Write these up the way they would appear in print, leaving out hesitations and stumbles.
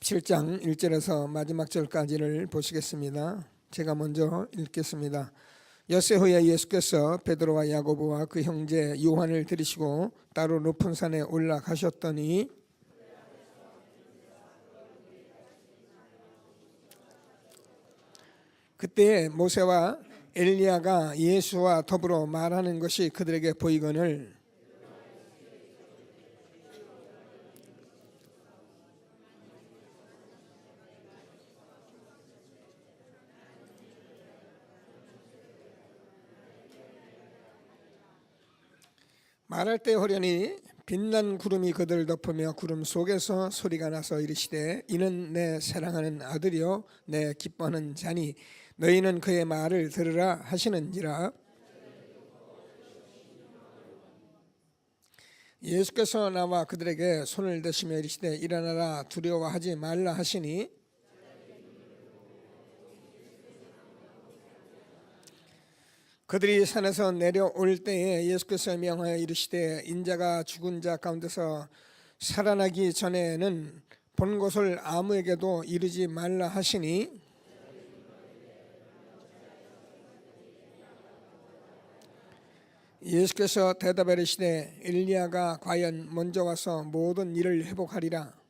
17장 1절에서 마지막 절까지를 보시겠습니다. 제가 먼저 읽겠습니다. 엿새 후에 예수께서 베드로와 야고보와 그 형제 요한을 들이시고 따로 높은 산에 올라가셨더니 그때 모세와 엘리야가 예수와 더불어 말하는 것이 그들에게 보이거늘 말할 때 호련히 빛난 구름이 그들을 덮으며 구름 속에서 소리가 나서 이르시되 이는 내 사랑하는 아들이요 내 기뻐하는 자니 너희는 그의 말을 들으라 하시는지라. 예수께서 나와 그들에게 손을 대시며 이르시되 일어나라 두려워하지 말라 하시니 그들이 산에서 내려올 때에 예수께서 명하여 이르시되 인자가 죽은 자 가운데서 살아나기 전에는 본 곳을 아무에게도 이르지 말라 하시니 예수께서 대답하여 이르시되 엘리야가 과연 먼저 와서 모든 일을 회복하리라.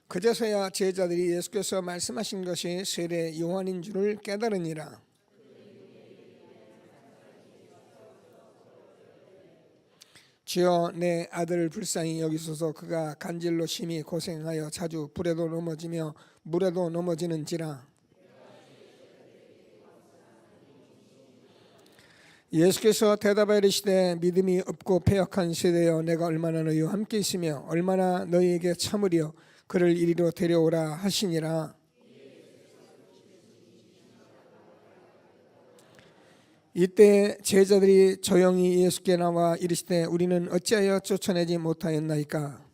그제서야 제자들이 예수께서 말씀하신 것이 세례 요한인 줄을 깨달으니라. 주여 내 아들을 불쌍히 여기소서. 그가 간질로 심히 고생하여 자주 불에도 넘어지며 물에도 넘어지는지라. 예수께서 대답하여 이르시되 믿음이 없고 패역한 세대여 내가 얼마나 너희와 함께 있으며 얼마나 너희에게 참으리요 그를 이리로 데려오라 하시니라. 이때 제자들이 조용히 예수께 나와 이르시되 우리는 어찌하여 쫓아내지 못하였나이까.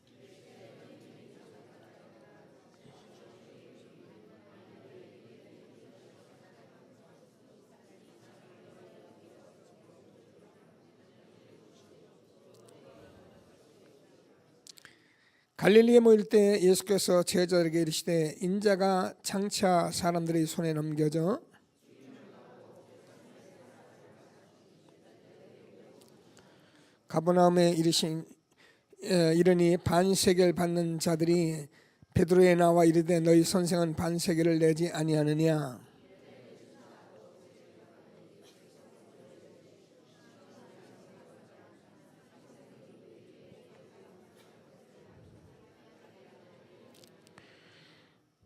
갈릴리에 모일 때 예수께서 제자들에게 이르시되 인자가 장차 사람들의 손에 넘겨져 가버나움에 이르니 반세겔 받는 자들이 베드로에 나와 이르되 너희 선생은 반세겔을 내지 아니하느냐.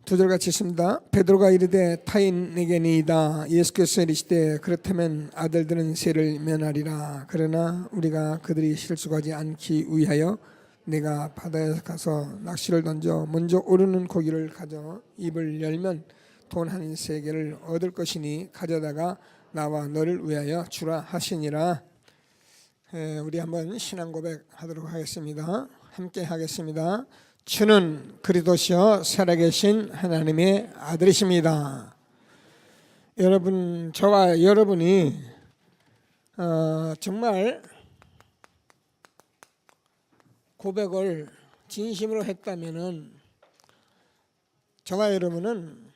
두 절 같이 있습니다. 베드로가 이르되 타인에게니이다. 예수께서 이르시되 그렇다면 아들들은 세를 면하리라. 그러나 우리가 그들이 실수하지 않기 위하여 내가 바다에 가서 낚시를 던져 먼저 오르는 고기를 가져 입을 열면 돈 한 세겔을 얻을 것이니 가져다가 나와 너를 위하여 주라 하시니라. 우리 한번 신앙 고백하도록 하겠습니다. 함께 하겠습니다. 주는 그리스도시요 살아계신 하나님의 아들이십니다. 여러분, 저와 여러분이 정말 고백을 진심으로 했다면은 저와 여러분은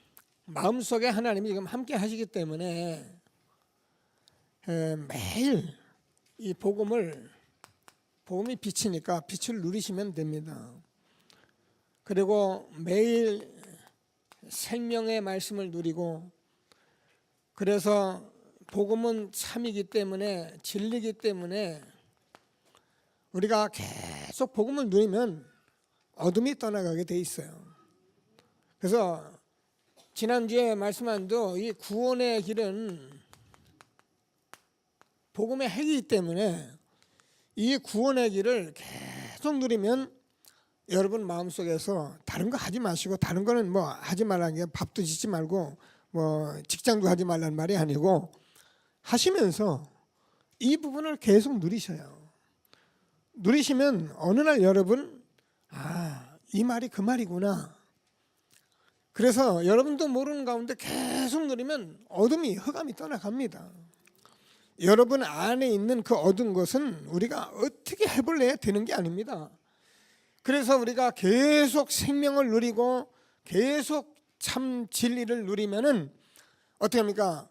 마음속에 하나님이 지금 함께 하시기 때문에 매일 이 복음이 빛이니까 빛을 누리시면 됩니다. 그리고 매일 생명의 말씀을 누리고, 그래서 복음은 참이기 때문에 진리이기 때문에 우리가 계속 복음을 누리면 어둠이 떠나가게 돼 있어요. 그래서 지난주에 말씀한 대로 이 구원의 길은 복음의 핵이기 때문에 이 구원의 길을 계속 누리면 여러분 마음속에서 다른 거 하지 마시고, 다른 거는 뭐 하지 말라는 게 밥도 짓지 말고 뭐 직장도 하지 말라는 말이 아니고 하시면서 이 부분을 계속 누리셔요. 누리시면 어느 날 여러분 이 말이 그 말이구나. 그래서 여러분도 모르는 가운데 계속 누리면 어둠이 흑암이 떠나갑니다. 여러분 안에 있는 그 얻은 것은 우리가 어떻게 해볼래야 되는 게 아닙니다. 그래서 우리가 계속 생명을 누리고 계속 참 진리를 누리면은 어떻게 합니까?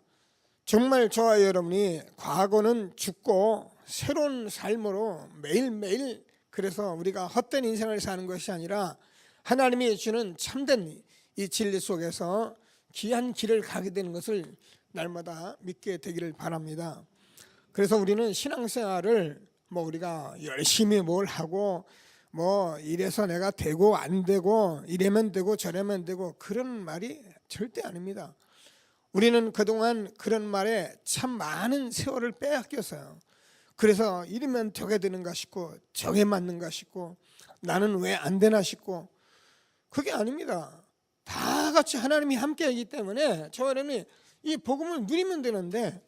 정말 저와 여러분이 과거는 죽고 새로운 삶으로 매일매일, 그래서 우리가 헛된 인생을 사는 것이 아니라 하나님이 주는 참된 이 진리 속에서 귀한 길을 가게 되는 것을 날마다 믿게 되기를 바랍니다. 그래서 우리는 신앙생활을 우리가 열심히 뭘 하고 이래서 내가 되고 안 되고 이래면 되고 저래면 되고 그런 말이 절대 아닙니다. 우리는 그동안 그런 말에 참 많은 세월을 빼앗겼어요. 그래서 이러면 되게 되는가 싶고 저게 맞는가 싶고 나는 왜 안 되나 싶고, 그게 아닙니다. 다 같이 하나님이 함께하기 때문에 저와 여러분이 이 복음을 누리면 되는데,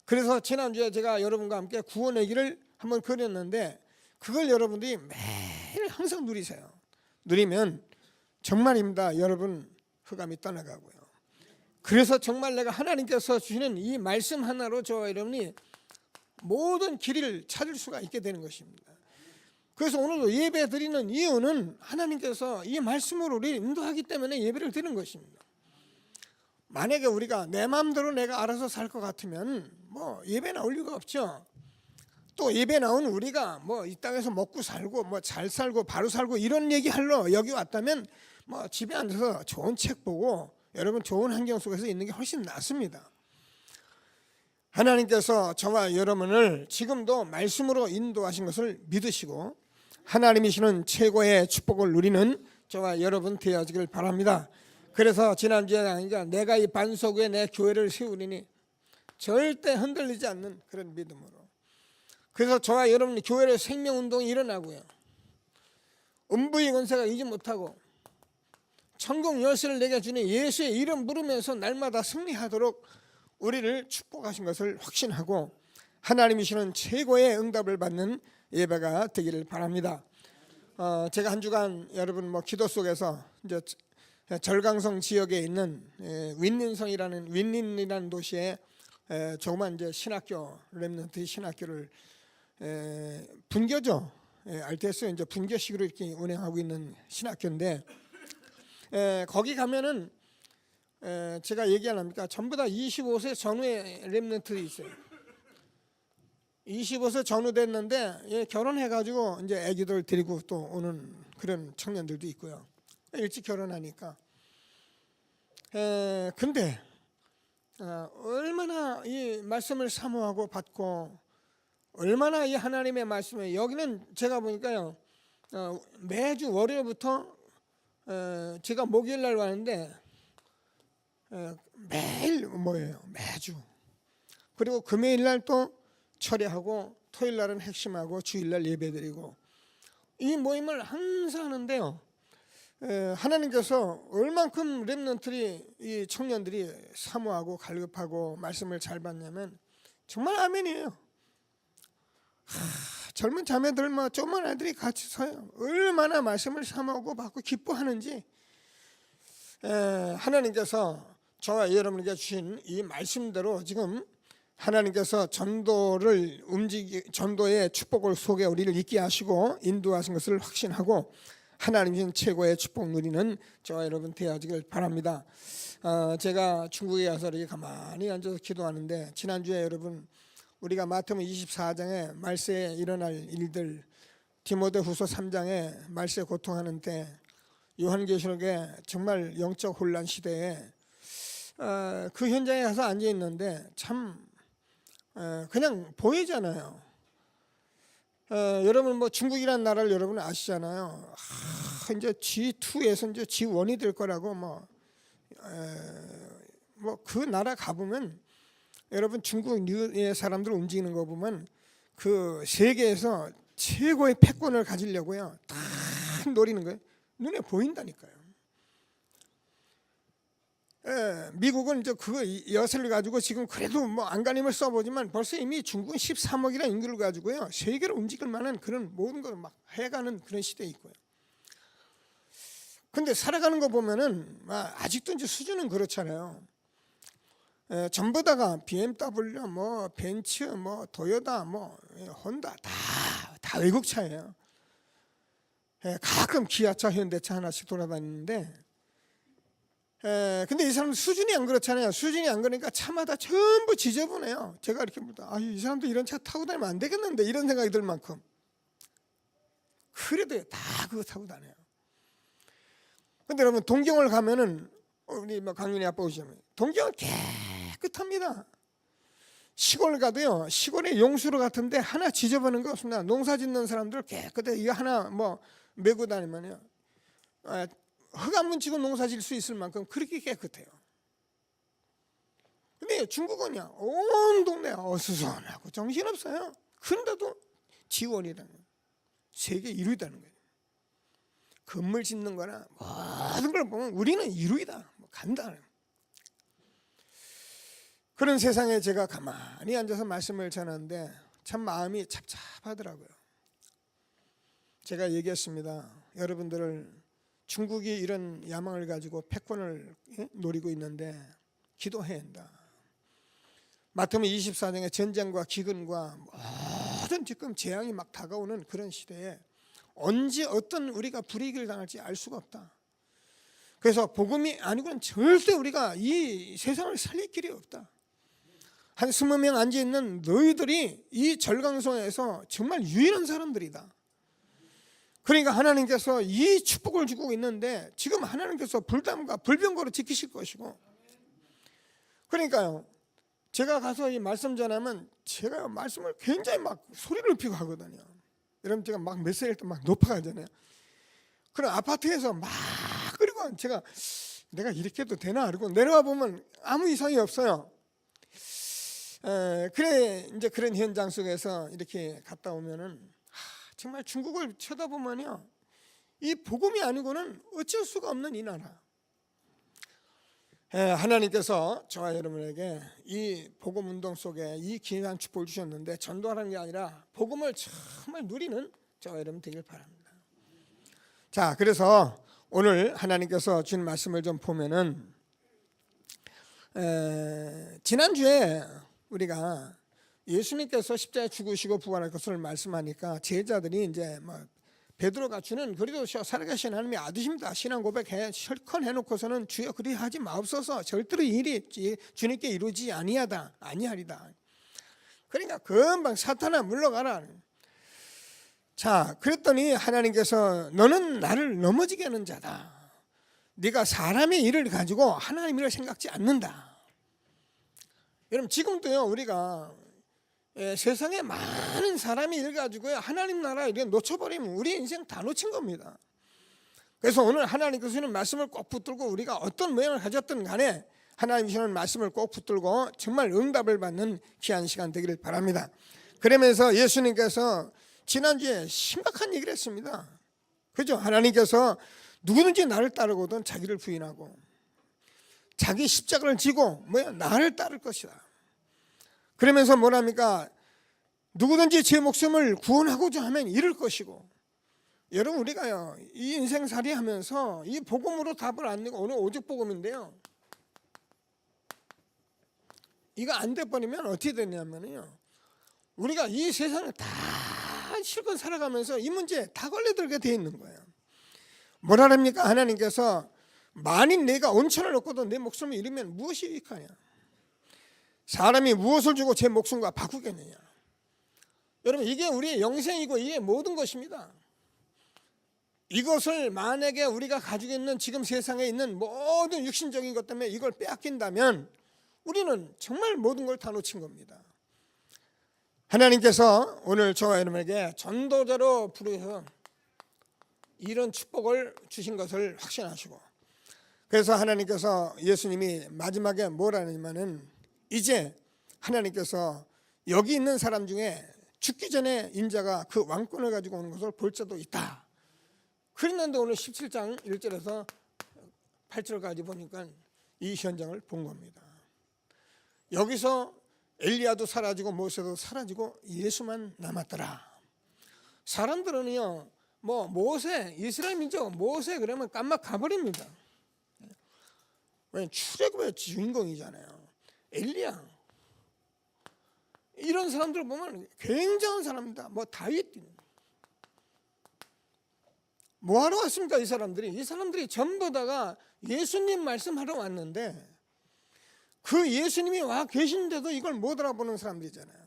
그래서 지난주에 제가 여러분과 함께 구원의 길을 한번 그렸는데 그걸 여러분들이 매일 항상 누리세요. 누리면 정말입니다. 여러분 흑암이 떠나가고요. 그래서 정말 내가 하나님께서 주시는 이 말씀 하나로 저와 여러분이 모든 길을 찾을 수가 있게 되는 것입니다. 그래서 오늘도 예배 드리는 이유는 하나님께서 이 말씀으로 우리를 인도하기 때문에 예배를 드리는 것입니다. 만약에 우리가 내 마음대로 내가 알아서 살 것 같으면 예배 나올 이유가 없죠. 또 예배 나온 우리가 이 땅에서 먹고 살고 잘 살고 바로 살고 이런 얘기 하러 여기 왔다면 집에 앉아서 좋은 책 보고 여러분 좋은 환경 속에서 있는 게 훨씬 낫습니다. 하나님께서 저와 여러분을 지금도 말씀으로 인도하신 것을 믿으시고 하나님이 주는 최고의 축복을 누리는 저와 여러분 되어지길 바랍니다. 그래서 지난주에 내가 이 반석 위에 내 교회를 세우리니 절대 흔들리지 않는 그런 믿음으로, 그래서 저와 여러분이 교회의 생명운동이 일어나고요, 음부의 권세가 이기 못하고 천국 열쇠를 내게 주니 예수의 이름 부르면서 날마다 승리하도록 우리를 축복하신 것을 확신하고 하나님이 주시는 최고의 응답을 받는 예배가 되기를 바랍니다. 제가 한 주간 여러분 기도 속에서 이제 절강성 지역에 있는 윈닌이라는 도시에 조그만 이제 신학교, 렘넌트 신학교를 분교죠. RTS 이제 분교식으로 이렇게 운영하고 있는 신학교인데, 거기 가면은 제가 얘기 안 합니까? 전부 다 25세 전후의 렘넌트들이 있어요. 25세 전후 됐는데 결혼해가지고 이제 아기들 데리고 또 오는 그런 청년들도 있고요. 일찍 결혼하니까. 근데 얼마나 이 말씀을 사모하고 받고 얼마나 이 하나님의 말씀에, 여기는 제가 보니까요 매주 월요일부터 제가 목요일 날 왔는데 매일 매주. 그리고 금요일 날 또 철회하고 토요일 날은 핵심하고 주일 날 예배드리고 이 모임을 항상 하는데요. 하나님께서 얼만큼 렘넌트들이 이 청년들이 사모하고 갈급하고 말씀을 잘 받냐면 정말 아멘이에요. 젊은 자매들 조그만 아들이 같이 서요. 얼마나 말씀을 사모하고 받고 기뻐하는지. 하나님께서 저와 여러분에게 주신 이 말씀대로 지금 하나님께서 전도의 축복을 속에 우리를 있게 하시고 인도하신 것을 확신하고 하나님이 최고의 축복 누리는 저와 여러분 되어지길 바랍니다. 제가 중국에 가서 이렇게 가만히 앉아서 기도하는데 지난주에 여러분 우리가 마태복음 24장에 말세에 일어날 일들, 디모데후서 3장에 말세 고통하는 때, 요한계시록에 정말 영적 혼란 시대에 그 현장에 가서 앉아 있는데 참 그냥 보이잖아요. 여러분 중국이라는 나라를 여러분 아시잖아요. 이제 G2에서 이제 G1이 될 거라고 그 나라 가보면 여러분 중국의 사람들 움직이는 거 보면 그 세계에서 최고의 패권을 가지려고요 다 노리는 거예요. 눈에 보인다니까요. 미국은 이제 그 여세를 가지고 지금 그래도 안간힘을 써보지만 벌써 이미 중국은 13억이라는 인구를 가지고요 세계를 움직일 만한 그런 모든 걸 막 해가는 그런 시대에 있고요. 근데 살아가는 거 보면은 아직도 이제 수준은 그렇잖아요. 전부 다가 BMW, 뭐 벤츠, 뭐 토요타, 뭐 혼다 다 외국 차예요. 가끔 기아차, 현대차 하나씩 돌아다니는데, 근데 이 사람 수준이 안 그렇잖아요. 수준이 안 그러니까 차마다 전부 지저분해요. 제가 이렇게 보다 이 사람도 이런 차 타고 다니면 안 되겠는데 이런 생각이 들 만큼. 그래도 다 그거 타고 다녀요. 근데 여러분 동경을 가면은 우리 강윤희 아빠 오시면 동경은 깨끗합니다. 시골 가도요, 시골에 용수로 같은데 하나 지저분한 거 없습니다. 농사 짓는 사람들 깨끗해. 이거 하나 뭐 메고 다니면요, 흙 한 번 치고 농사 질 수 있을 만큼 그렇게 깨끗해요. 근데 중국은요, 온 동네 어수선하고 정신없어요. 그런데도 지원이라는 거예요. 세계 1위다는 거예요. 건물 짓는 거나 모든 걸 보면 우리는 1위다. 간다. 그런 세상에 제가 가만히 앉아서 말씀을 전하는데 참 마음이 찹찹하더라고요. 제가 얘기했습니다. 여러분들을 중국이 이런 야망을 가지고 패권을 노리고 있는데 기도해야 한다. 마태복음 24장에 전쟁과 기근과 모든 지금 재앙이 막 다가오는 그런 시대에 언제 어떤 우리가 불이익을 당할지 알 수가 없다. 그래서 복음이 아니고는 절대 우리가 이 세상을 살릴 길이 없다. 한 20명 앉아있는 너희들이 이 절강성에서 정말 유일한 사람들이다. 그러니까 하나님께서 이 축복을 주고 있는데 지금 하나님께서 불담과 불병거로 지키실 것이고, 그러니까요, 제가 가서 이 말씀 전하면 제가 말씀을 굉장히 막 소리를 높이고 하거든요. 여러분 제가 막 메시지를 막 높아가잖아요. 그럼 아파트에서 막, 그리고 내가 이렇게 해도 되나 그러고 내려와 보면 아무 이상이 없어요. 그래 이제 그런 현장 속에서 이렇게 갔다 오면은 정말 중국을 쳐다보면요, 이 복음이 아니고는 어쩔 수가 없는 이 나라. 하나님께서 저와 여러분에게 이 복음 운동 속에 이 귀한 축복을 주셨는데 전도하는 게 아니라 복음을 정말 누리는 저와 여러분 되길 바랍니다. 자, 그래서 오늘 하나님께서 준 말씀을 좀 보면은, 지난주에 우리가 예수님께서 십자가에 죽으시고 부활할 것을 말씀하니까 제자들이 이제 베드로가 주는 그리도 살아계신 하나님의 아드십니다. 신앙 고백해 실컷 해놓고서는 주여 그리하지 마옵소서, 절대로 일이 주님께 이루지 아니하리다. 그러니까 금방 사탄아 물러가라. 자, 그랬더니 하나님께서 너는 나를 넘어지게 하는 자다. 네가 사람의 일을 가지고 하나님 일을 생각지 않는다. 여러분 지금도요, 우리가 세상에 많은 사람이 일 가지고요 하나님 나라 이렇게 놓쳐버리면 우리 인생 다 놓친 겁니다. 그래서 오늘 하나님께서 주는 말씀을 꼭 붙들고 우리가 어떤 모양을 가졌든 간에 하나님 주시는 말씀을 꼭 붙들고 정말 응답을 받는 귀한 시간 되기를 바랍니다. 그러면서 예수님께서 지난주에 심각한 얘기를 했습니다. 그죠? 하나님께서 누구든지 나를 따르거든 자기를 부인하고 자기 십자가를 지고 나를 따를 것이다. 그러면서 뭐랍니까? 누구든지 제 목숨을 구원하고자 하면 잃을 것이고. 여러분 우리가요 이 인생살이 하면서 이 복음으로 답을 안 내고, 오늘 오직 복음인데요, 이거 안 돼버리면 어떻게 되냐면요, 우리가 이 세상을 다 실컷 살아가면서 이 문제에 다 걸려들게 돼 있는 거예요. 뭐라랍니까? 하나님께서 만일 내가 온천을 얻고도 내 목숨을 잃으면 무엇이 유익하냐? 사람이 무엇을 주고 제 목숨과 바꾸겠느냐? 여러분 이게 우리의 영생이고 이게 모든 것입니다. 이것을 만약에 우리가 가지고 있는 지금 세상에 있는 모든 육신적인 것 때문에 이걸 빼앗긴다면 우리는 정말 모든 걸 다 놓친 겁니다. 하나님께서 오늘 저와 여러분에게 전도자로 부르셔서 이런 축복을 주신 것을 확신하시고, 그래서 하나님께서 예수님이 마지막에 뭐라냐면은 이제 하나님께서 여기 있는 사람 중에 죽기 전에 인자가 그 왕권을 가지고 오는 것을 볼 자도 있다. 그랬는데 오늘 17장 1절에서 8절까지 보니까 이 현장을 본 겁니다. 여기서 엘리야도 사라지고 모세도 사라지고 예수만 남았더라. 사람들은요 모세, 이스라엘 민족 모세 그러면 깜막 가버립니다. 왜? 출애굽의 주인공이잖아요. 엘리야, 이런 사람들을 보면 굉장한 사람입니다. 뭐 다윗, 뭐하러 왔습니까? 이 사람들이 전부 다가 예수님 말씀하러 왔는데 그 예수님이 와 계신데도 이걸 못 알아보는 사람들이잖아요.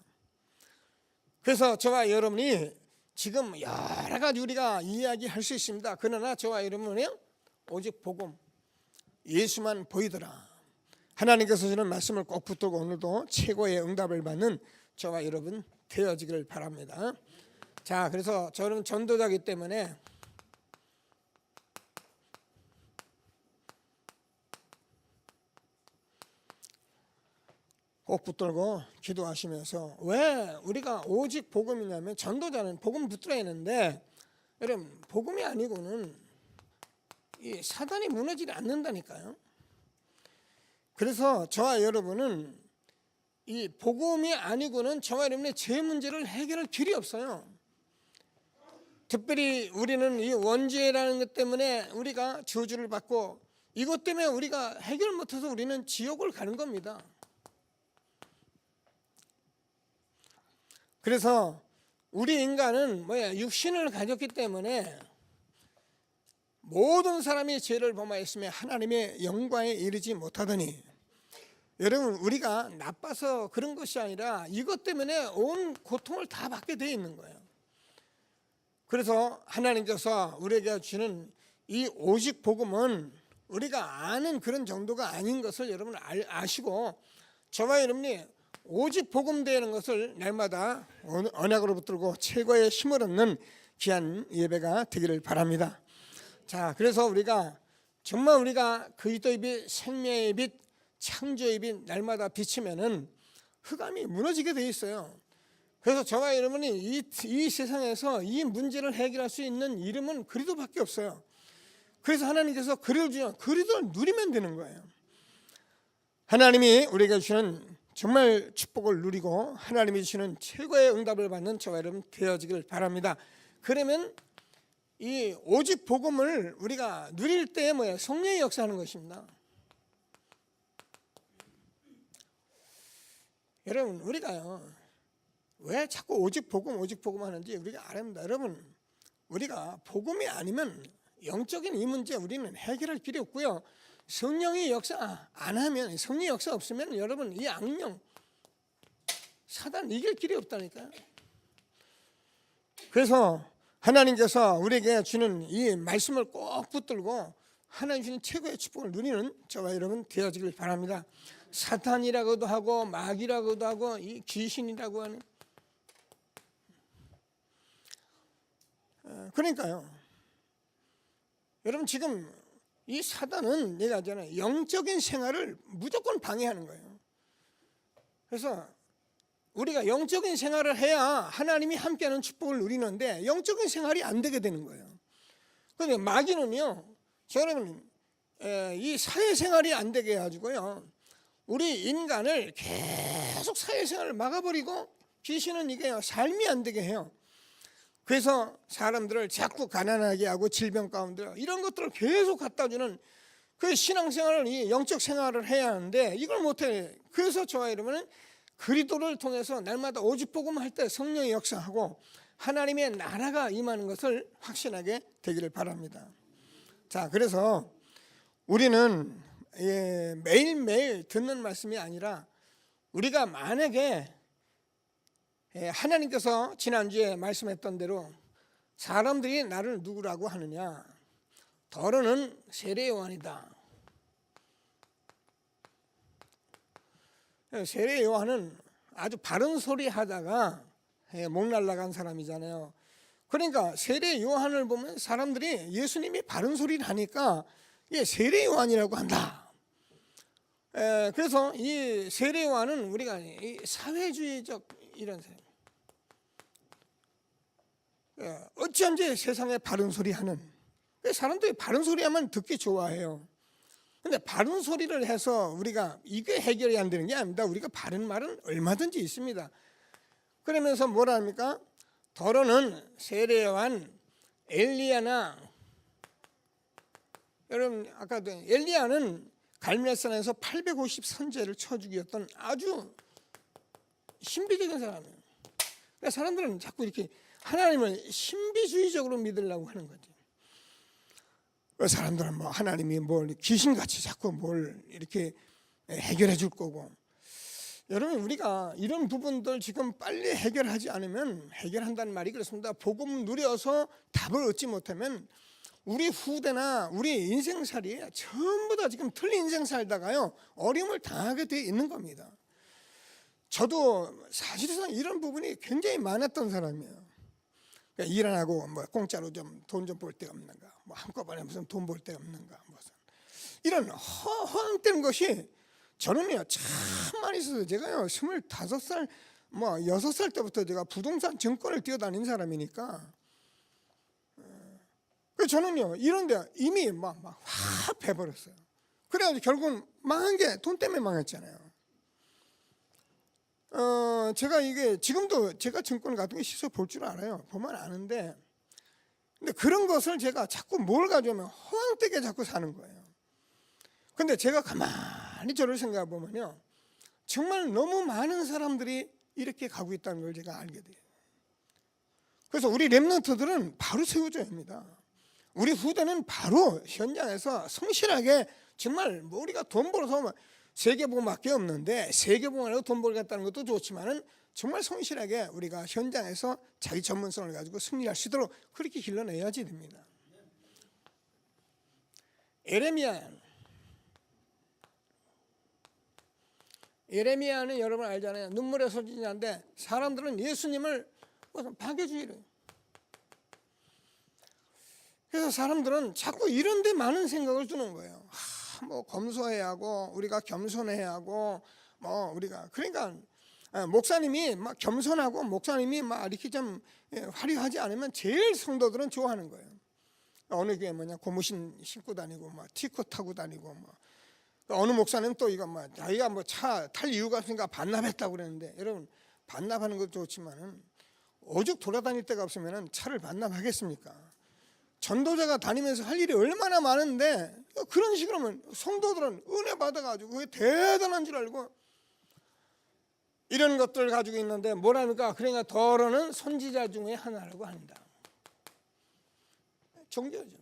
그래서 저와 여러분이 지금 여러 가지 우리가 이야기할 수 있습니다. 그러나 저와 여러분은 오직 복음, 예수만 보이더라. 하나님께서 주는 말씀을 꼭 붙들고 오늘도 최고의 응답을 받는 저와 여러분 되어지기를 바랍니다. 자, 그래서 저는 전도자이기 때문에 꼭 붙들고 기도하시면서, 왜 우리가 오직 복음이냐면 전도자는 복음 붙들어야 하는데, 여러분 복음이 아니고는 이 사단이 무너지지 않는다니까요. 그래서 저와 여러분은 이 복음이 아니고는 저와 여러분의 죄 문제를 해결할 길이 없어요. 특별히 우리는 이 원죄라는 것 때문에 우리가 저주를 받고, 이것 때문에 우리가 해결 못해서 우리는 지옥을 가는 겁니다. 그래서 우리 인간은 육신을 가졌기 때문에 모든 사람이 죄를 범하였으며 하나님의 영광에 이르지 못하더니, 여러분 우리가 나빠서 그런 것이 아니라 이것 때문에 온 고통을 다 받게 되어 있는 거예요. 그래서 하나님께서 우리에게 주는 이 오직 복음은 우리가 아는 그런 정도가 아닌 것을 여러분 아시고, 저와 여러분이 오직 복음 되는 것을 날마다 언약으로 붙들고 최고의 힘을 얻는 귀한 예배가 되기를 바랍니다. 자, 그래서 우리가 정말 우리가 그리스도의 빛, 생명의 빛, 창조의 빛 날마다 비치면은 흑암이 무너지게 돼 있어요. 그래서 저와 여러분이 이 세상에서 이 문제를 해결할 수 있는 이름은 그리스도밖에 없어요. 그래서 하나님께서 그리스도를 누리면 되는 거예요. 하나님이 우리에게 주시는 정말 축복을 누리고 하나님이 주시는 최고의 응답을 받는 저와 여러분 되어지길 바랍니다. 그러면 이 오직 복음을 우리가 누릴 때 성령의 역사하는 것입니다. 여러분 우리가요, 왜 자꾸 오직 복음 하는지 우리가 알아야 합니다. 여러분 우리가 복음이 아니면 영적인 이 문제 우리는 해결할 필요 없고요. 성령의 역사 안 하면, 성령의 역사 없으면 여러분 이 악령 사단 이길 길이 없다니까요. 그래서 하나님께서 우리에게 주는 이 말씀을 꼭 붙들고 하나님 주신 최고의 축복을 누리는 저와 여러분 되어지길 바랍니다. 사탄이라고도 하고 마귀라고도 하고 이 귀신이라고 하는, 그러니까요. 여러분 지금 이 사단은 내가 하잖아요, 영적인 생활을 무조건 방해하는 거예요. 그래서 우리가 영적인 생활을 해야 하나님이 함께하는 축복을 누리는데 영적인 생활이 안 되게 되는 거예요. 그런데 마귀는요, 여러분 이 사회생활이 안 되게 해가지고요, 우리 인간을 계속 사회생활을 막아버리고, 귀신은 이게 삶이 안 되게 해요. 그래서 사람들을 자꾸 가난하게 하고 질병 가운데 이런 것들을 계속 갖다 주는 그 신앙생활을, 이 영적 생활을 해야 하는데 이걸 못해. 그래서 저와 여러분은 그리스도를 통해서 날마다 오직 복음 할 때 성령의 역사하고 하나님의 나라가 임하는 것을 확신하게 되기를 바랍니다. 자, 그래서 우리는 매일매일 듣는 말씀이 아니라, 우리가 만약에 하나님께서 지난주에 말씀했던 대로 사람들이 나를 누구라고 하느냐, 더러는 세례 요한이다. 세례 요한은 아주 바른 소리 하다가 목 날라간 사람이잖아요. 그러니까 세례 요한을 보면 사람들이 예수님이 바른 소리를 하니까 세례 요한이라고 한다. 그래서 이 세례 요한은 우리가 이 사회주의적 이런 사람, 어찌한지 세상에 바른 소리 하는, 사람들이 바른 소리 하면 듣기 좋아해요. 근데 바른 소리를 해서 우리가 이게 해결이 안 되는 게 아닙니다. 우리가 바른 말은 얼마든지 있습니다. 그러면서 뭐라 합니까? 더러는 세례 요한, 엘리야나, 여러분 아까도 엘리야는 갈멜산에서 850 선제를 쳐 죽였던 아주 신비적인 사람이에요. 그러니까 사람들은 자꾸 이렇게 하나님을 신비주의적으로 믿으려고 하는 거지. 사람들은 뭐 하나님이 뭘 귀신같이 자꾸 뭘 이렇게 해결해 줄 거고. 여러분, 우리가 이런 부분들 지금 빨리 해결하지 않으면, 해결한다는 말이 그렇습니다. 복음 누려서 답을 얻지 못하면 우리 후대나 우리 인생살이 전부 다 지금 틀린 인생 살다가요 어려움을 당하게 돼 있는 겁니다. 저도 사실상 이런 부분이 굉장히 많았던 사람이에요. 그러니까 일 안 하고 뭐 공짜로 좀 돈 좀 벌 데가 없는가, 뭐 한꺼번에 무슨 돈 벌 데가 없는가, 무슨 이런 허황된 것이 저는요 참 많이 있어요. 제가요 25살 뭐 6살 때부터 제가 부동산 증권을 뛰어다닌 사람이니까, 그래서 저는요 이런데 이미 막 확 해버렸어요. 그래가지고 결국은 망한 게 돈 때문에 망했잖아요. 제가 이게 지금도 제가 증권 같은 게 시세 볼 줄 알아요. 보면 아는데, 근데 그런 것을 제가 자꾸 뭘 가져오면 허황되게 자꾸 사는 거예요. 근데 제가 가만히 저를 생각해 보면요 정말 너무 많은 사람들이 이렇게 가고 있다는 걸 제가 알게 돼요. 그래서 우리 렘넌트들은 바로 세워져야 합니다. 우리 후대는 바로 현장에서 성실하게, 정말 뭐 우리가 돈 벌어서 세계복음밖에 없는데 세계복음으로 돈 벌겠다는 것도 좋지만은 정말 성실하게 우리가 현장에서 자기 전문성을 가지고 승리할 수 있도록 그렇게 길러내야지 됩니다. 에레미야는 여러분 알잖아요. 눈물의 선지자인데 사람들은 예수님을 박해주의를. 그래서 사람들은 자꾸 이런 데 많은 생각을 주는 거예요. 뭐 검소해야 하고 우리가 겸손해야 하고 뭐 우리가, 그러니까 목사님이 막 겸손하고 목사님이 막 이렇게 좀 화려하지 않으면 제일 성도들은 좋아하는 거예요. 어느 교회 뭐냐 고무신 신고 다니고 막 티코 타고 다니고 뭐, 어느 목사님 또 이거 뭐 자기가 뭐 차 탈 이유가 없으니까 반납했다고 그랬는데, 여러분 반납하는 것도 좋지만은 오죽 돌아다닐 데가 없으면은 차를 반납하겠습니까? 전도자가 다니면서 할 일이 얼마나 많은데 그런 식으로 하면 성도들은 은혜 받아가지고 그게 대단한 줄 알고 이런 것들 가지고 있는데 뭐랍니까? 그러니까 더러는 선지자 중에 하나라고 한다. 종교죠.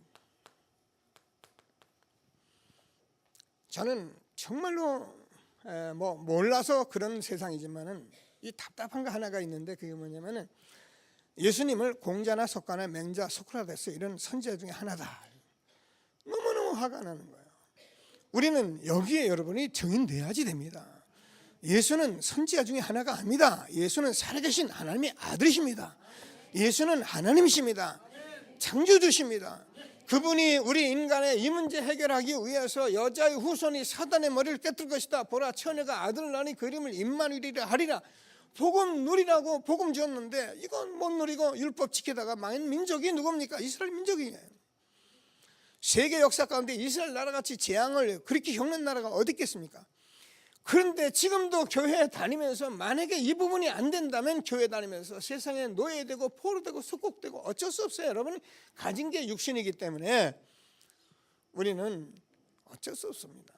저는 정말로 뭐 몰라서 그런 세상이지만은 이 답답한 거 하나가 있는데, 그게 뭐냐면은 예수님을 공자나 석가나 맹자, 소크라테스 이런 선지자 중에 하나다. 너무너무 화가 나는 거예요. 우리는 여기에 여러분이 정인돼야지 됩니다. 예수는 선지자 중에 하나가 아닙니다. 예수는 살아계신 하나님의 아들이십니다. 예수는 하나님이십니다. 창조주십니다. 그분이 우리 인간의 이 문제 해결하기 위해서 여자의 후손이 사단의 머리를 깨뜨릴 것이다. 보라, 처녀가 아들을 낳으니 그 이름을 임마누엘이라 하리라. 복음 누리라고 복음 지었는데 이건 못 누리고 율법 지키다가 망한 민족이 누굽니까? 이스라엘 민족이에요. 세계 역사 가운데 이스라엘 나라같이 재앙을 그렇게 겪는 나라가 어디 있겠습니까? 그런데 지금도 교회 다니면서 만약에 이 부분이 안 된다면 교회 다니면서 세상에 노예되고 포로되고 속국되고 어쩔 수 없어요. 여러분 가진 게 육신이기 때문에 우리는 어쩔 수 없습니다.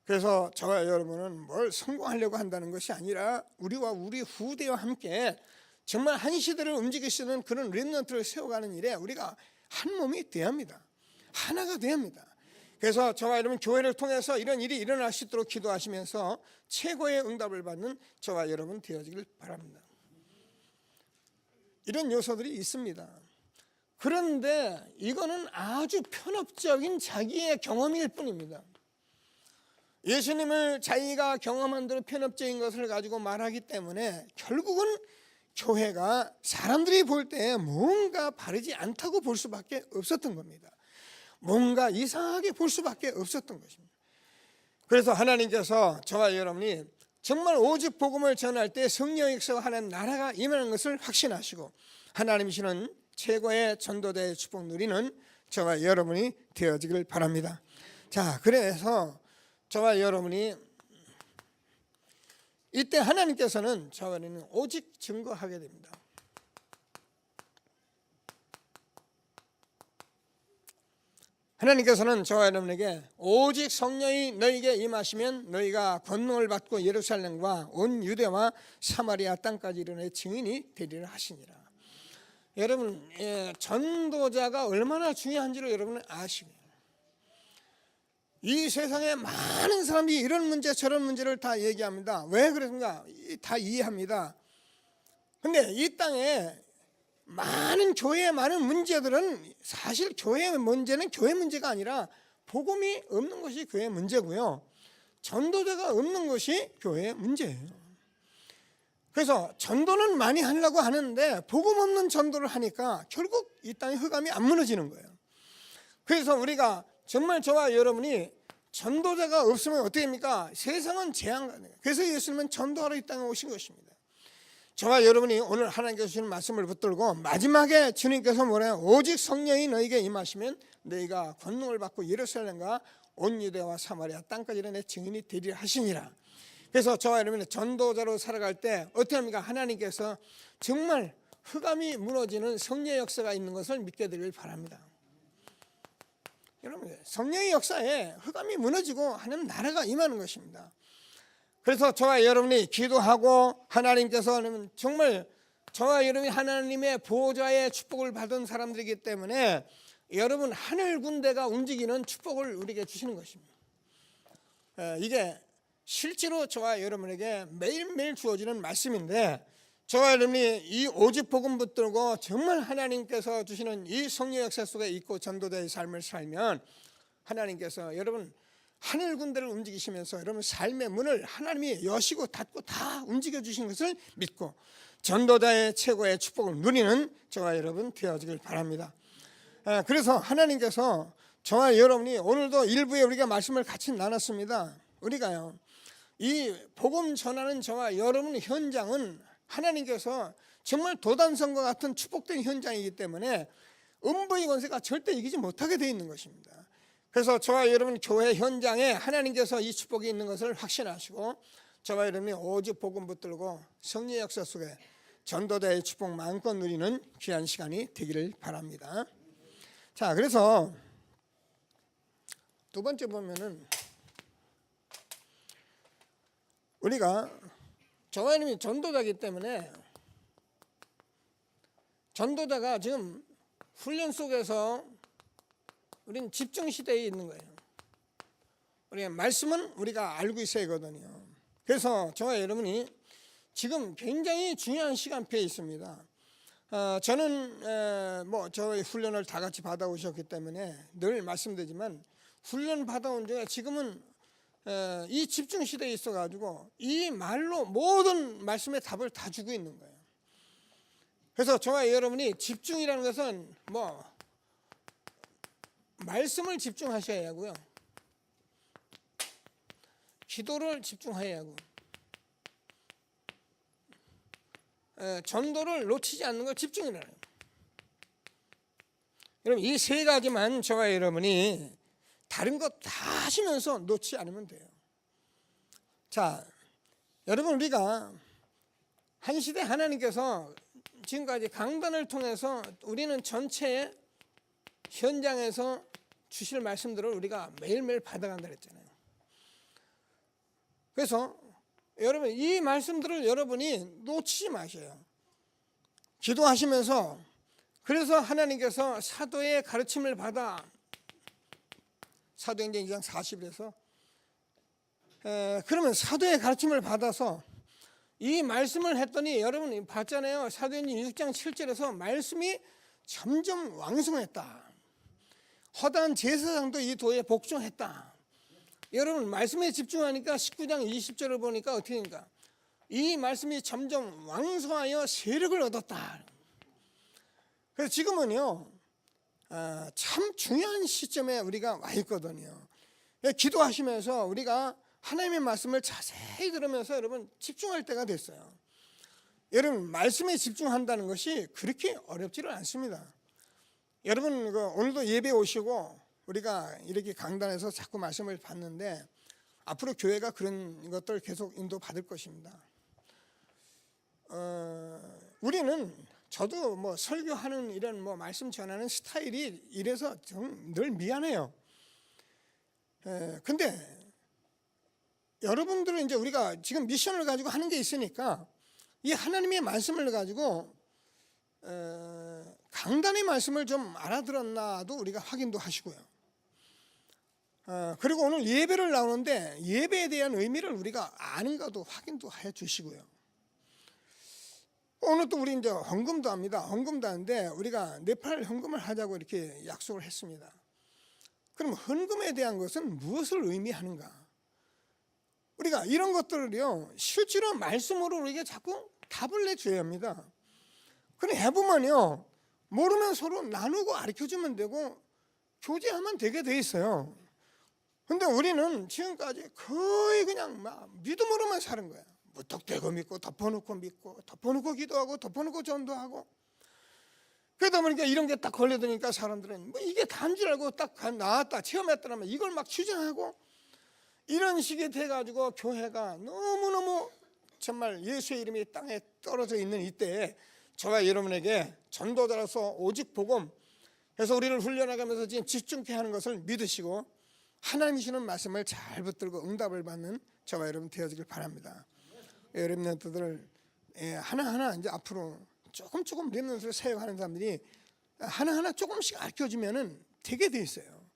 그래서 저와 여러분은 뭘 성공하려고 한다는 것이 아니라 우리와 우리 후대와 함께 정말 한 시대를 움직이시는 그런 렘넌트를 세워가는 일에 우리가 한 몸이 돼야 합니다. 하나가 돼야 합니다. 그래서 저와 여러분 교회를 통해서 이런 일이 일어날 수 있도록 기도하시면서 최고의 응답을 받는 저와 여러분 되어지길 바랍니다. 이런 요소들이 있습니다. 그런데 이거는 아주 편협적인 자기의 경험일 뿐입니다. 예수님을 자기가 경험한 대로 편협적인 것을 가지고 말하기 때문에 결국은 교회가 사람들이 볼 때 뭔가 바르지 않다고 볼 수밖에 없었던 겁니다. 뭔가 이상하게 볼 수밖에 없었던 것입니다. 그래서 하나님께서 저와 여러분이 정말 오직 복음을 전할 때 성령의 역사와 하나님 나라가 임하는 것을 확신하시고 하나님이시는 최고의 전도자의 축복 누리는 저와 여러분이 되어지길 바랍니다. 자, 그래서 저와 여러분이 이때 하나님께서는 저와 여러분은 오직 증거하게 됩니다. 하나님께서는 저와 여러분에게 오직 성령이 너희에게 임하시면 너희가 권능을 받고 예루살렘과 온 유대와 사마리아 땅까지 이르는 증인이 되리라 하시니라. 여러분, 전도자가 얼마나 중요한지를 여러분은 아시고요. 이 세상에 많은 사람이 이런 문제 저런 문제를 다 얘기합니다. 왜 그런가? 다 이해합니다. 근데 이 땅에 많은 교회의 많은 문제들은 사실 교회의 문제는 교회 문제가 아니라 복음이 없는 것이 교회의 문제고요, 전도자가 없는 것이 교회의 문제예요. 그래서 전도는 많이 하려고 하는데 복음 없는 전도를 하니까 결국 이 땅의 흑암이 안 무너지는 거예요. 그래서 우리가 정말 저와 여러분이 전도자가 없으면 어떻게 됩니까? 세상은 재앙. 그래서 예수님은 전도하러 이 땅에 오신 것입니다. 저와 여러분이 오늘 하나님께서 주시는 말씀을 붙들고 마지막에 주님께서 뭐래요? 오직 성령이 너에게 임하시면 너희가 권능을 받고 예루살렘과 온 유대와 사마리아 땅까지 내 증인이 되리라 하시니라. 그래서 저와 여러분이 전도자로 살아갈 때 어떻게 합니까? 하나님께서 정말 흑암이 무너지는 성령의 역사가 있는 것을 믿게 되길 바랍니다. 여러분, 성령의 역사에 흑암이 무너지고 하나님 나라가 임하는 것입니다. 그래서 저와 여러분이 기도하고 하나님께서는 정말 저와 여러분이 하나님의 보호자의 축복을 받은 사람들이기 때문에 여러분 하늘 군대가 움직이는 축복을 우리에게 주시는 것입니다. 이게 실제로 저와 여러분에게 매일매일 주어지는 말씀인데, 저와 여러분이 이 오직 복음 붙들고 정말 하나님께서 주시는 이 성령 역사 속에 있고 전도자의 삶을 살면 하나님께서 여러분 하늘 군대를 움직이시면서 여러분 삶의 문을 하나님이 여시고 닫고 다 움직여 주신 것을 믿고 전도자의 최고의 축복을 누리는 저와 여러분 되어지길 바랍니다. 그래서 하나님께서 저와 여러분이 오늘도 일부에 우리가 말씀을 같이 나눴습니다. 우리가요, 이 복음 전하는 저와 여러분 현장은 하나님께서 정말 도단성과 같은 축복된 현장이기 때문에 음부의 권세가 절대 이기지 못하게 되어 있는 것입니다. 그래서 저와 여러분 교회 현장에 하나님께서 이 축복이 있는 것을 확신하시고 저와 여러분이 오직 복음 붙들고 성령의 역사 속에 전도자의 축복 마음껏 누리는 귀한 시간이 되기를 바랍니다. 자, 그래서 두 번째 보면은 우리가 저와 여러분이 전도자이기 때문에 전도자가 지금 훈련 속에서 우리는 집중 시대에 있는 거예요. 우리가 말씀은 우리가 알고 있어야 하거든요. 그래서 저와 여러분이 지금 굉장히 중요한 시간표에 있습니다. 저는 저희 훈련을 다 같이 받아오셨기 때문에 늘 말씀드리지만 훈련 받아온 중에 지금은 이 집중 시대에 있어가지고 이 말로 모든 말씀의 답을 다 주고 있는 거예요. 그래서 저와 여러분이 집중이라는 것은 말씀을 집중하셔야 하고요, 기도를 집중해야 하고, 전도를 놓치지 않는 걸 집중이라는 거예요. 여러분 이 세 가지만 저와 여러분이 다른 것 다 하시면서 놓지 않으면 돼요. 자, 여러분 우리가 한 시대 하나님께서 지금까지 강단을 통해서 우리는 전체 현장에서 주실 말씀들을 우리가 매일매일 받아간다 그랬잖아요. 그래서 여러분 이 말씀들을 여러분이 놓치지 마셔요. 기도하시면서 그래서 하나님께서 사도의 가르침을 받아 사도행전 2장 40에서 그러면 사도의 가르침을 받아서 이 말씀을 했더니 여러분이 봤잖아요. 사도행전 6장 7절에서 말씀이 점점 왕성했다. 허다한 제사장도 이 도에 복종했다. 여러분 말씀에 집중하니까 19장 20절을 보니까 어떻게 됩니까? 이 말씀이 점점 왕성하여 세력을 얻었다. 그래서 지금은요 참 중요한 시점에 우리가 와 있거든요. 기도하시면서 우리가 하나님의 말씀을 자세히 들으면서 여러분 집중할 때가 됐어요. 여러분 말씀에 집중한다는 것이 그렇게 어렵지는 않습니다. 여러분 오늘도 예배 오시고 우리가 이렇게 강단에서 자꾸 말씀을 받는데 앞으로 교회가 그런 것들 계속 인도받을 것입니다. 우리는 저도 뭐 설교하는 이런 뭐 말씀 전하는 스타일이 이래서 좀 늘 미안해요. 근데 여러분들은 이제 우리가 지금 미션을 가지고 하는 게 있으니까 이 하나님의 말씀을 가지고 강단의 말씀을 좀 알아들었나도 우리가 확인도 하시고요. 그리고 오늘 예배를 나오는데 예배에 대한 의미를 우리가 아는가도 확인도 해 주시고요. 오늘 또 우리 이제 헌금도 합니다. 헌금도 하는데 우리가 네팔 헌금을 하자고 이렇게 약속을 했습니다. 그럼 헌금에 대한 것은 무엇을 의미하는가? 우리가 이런 것들을요 실제로 말씀으로 우리에게 자꾸 답을 내줘야 합니다. 그럼 해보면요 모르면 서로 나누고 가르쳐주면 되고 교제하면 되게 돼 있어요. 근데 우리는 지금까지 거의 그냥 막 믿음으로만 사는 거야. 무턱대고 믿고 덮어놓고 믿고 덮어놓고 기도하고 덮어놓고 전도하고 그러다 보니까 이런 게 딱 걸려드니까 사람들은 뭐 이게 다인 줄 알고 딱 나왔다 체험했더라면 이걸 막 주장하고 이런 식이 돼가지고 교회가 너무너무 정말 예수의 이름이 땅에 떨어져 있는 이때에 저와 여러분에게 전도자로서 오직 복음 해서 우리를 훈련해가면서 지금 집중케 하는 것을 믿으시고 하나님 주시는 말씀을 잘 붙들고 응답을 받는 저와 여러분 되어지길 바랍니다. 렘넌트들을 하나하나 이제 앞으로 조금 렘넌트를 사역하는 사람들이 하나하나 조금씩 알려주면은 되게 돼 있어요.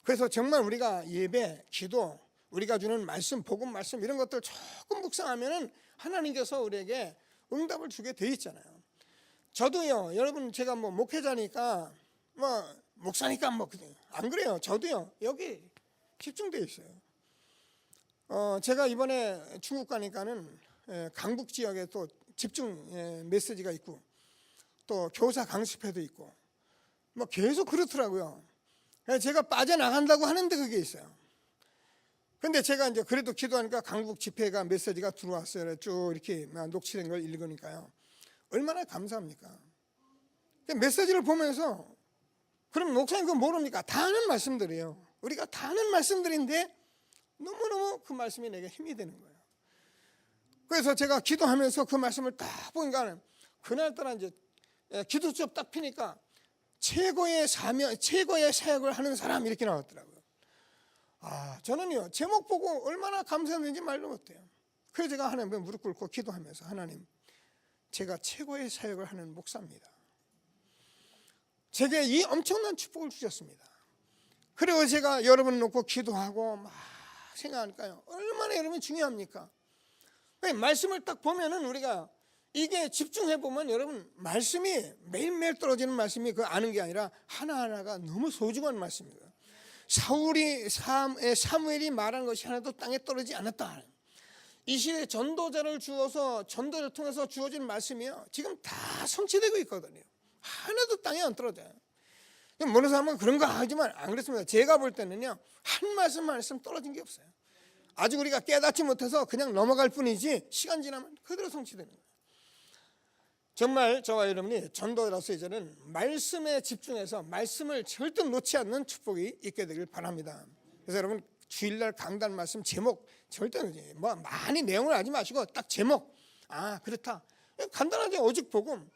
그래서 정말 우리가 예배, 기도, 우리가 주는 말씀, 복음 말씀 이런 것들 조금 묵상하면은 하나님께서 우리에게 응답을 주게 돼 있잖아요. 저도요, 여러분 제가 뭐 목회자니까 뭐 목사니까 뭐 안 그래요. 저도요 여기 집중돼 있어요. 제가 이번에 중국 가니까는 강북 지역에 또 집중 메시지가 있고 또 교사 강습회도 있고 뭐 계속 그렇더라고요. 제가 빠져나간다고 하는데 그게 있어요. 근데 제가 이제 그래도 기도하니까 강북 집회가 메시지가 들어왔어요. 쭉 이렇게 녹취된 걸 읽으니까요. 얼마나 감사합니까? 메시지를 보면서 그럼 목사님 그거 모릅니까? 다 아는 말씀들이에요. 우리가 다 아는 말씀들인데 너무너무 그 말씀이 내게 힘이 되는 거예요. 그래서 제가 기도하면서 그 말씀을 딱 보니까 그날따라 이제 기도 수업 딱 피니까 최고의 사명, 최고의 사역을 하는 사람 이렇게 나왔더라고요. 저는요 제목 보고 얼마나 감사했는지 말로 못해요. 그래서 제가 하나님께 무릎 꿇고 기도하면서 하나님, 제가 최고의 사역을 하는 목사입니다. 제게 이 엄청난 축복을 주셨습니다. 그리고 제가 여러분 놓고 기도하고 막 생각하니까요 얼마나 여러분이 중요합니까? 말씀을 딱 보면은 우리가 이게 집중해 보면 여러분 말씀이 매일매일 떨어지는 말씀이 그 아는 게 아니라 하나하나가 너무 소중한 말씀입니다. 사무엘이 말한 것이 하나도 땅에 떨어지지 않았다. 이 시대에 전도자를 주어서 전도를 통해서 주어진 말씀이요 지금 다 성취되고 있거든요. 하나도 땅에 안 떨어져요. 모르는 사람은 그런 거 하지만 안 그렇습니다. 제가 볼 때는요 한 말씀 떨어진 게 없어요. 아직 우리가 깨닫지 못해서 그냥 넘어갈 뿐이지 시간 지나면 그대로 성취되는 거예요. 정말 저와 여러분이 전도자로서 이제는 말씀에 집중해서 말씀을 절대 놓지 않는 축복이 있게 되길 바랍니다. 그래서 여러분 주일날 강단 말씀 제목 절대 뭐 많이 내용을 하지 마시고 딱 제목 그렇다 간단하게 오직 복음.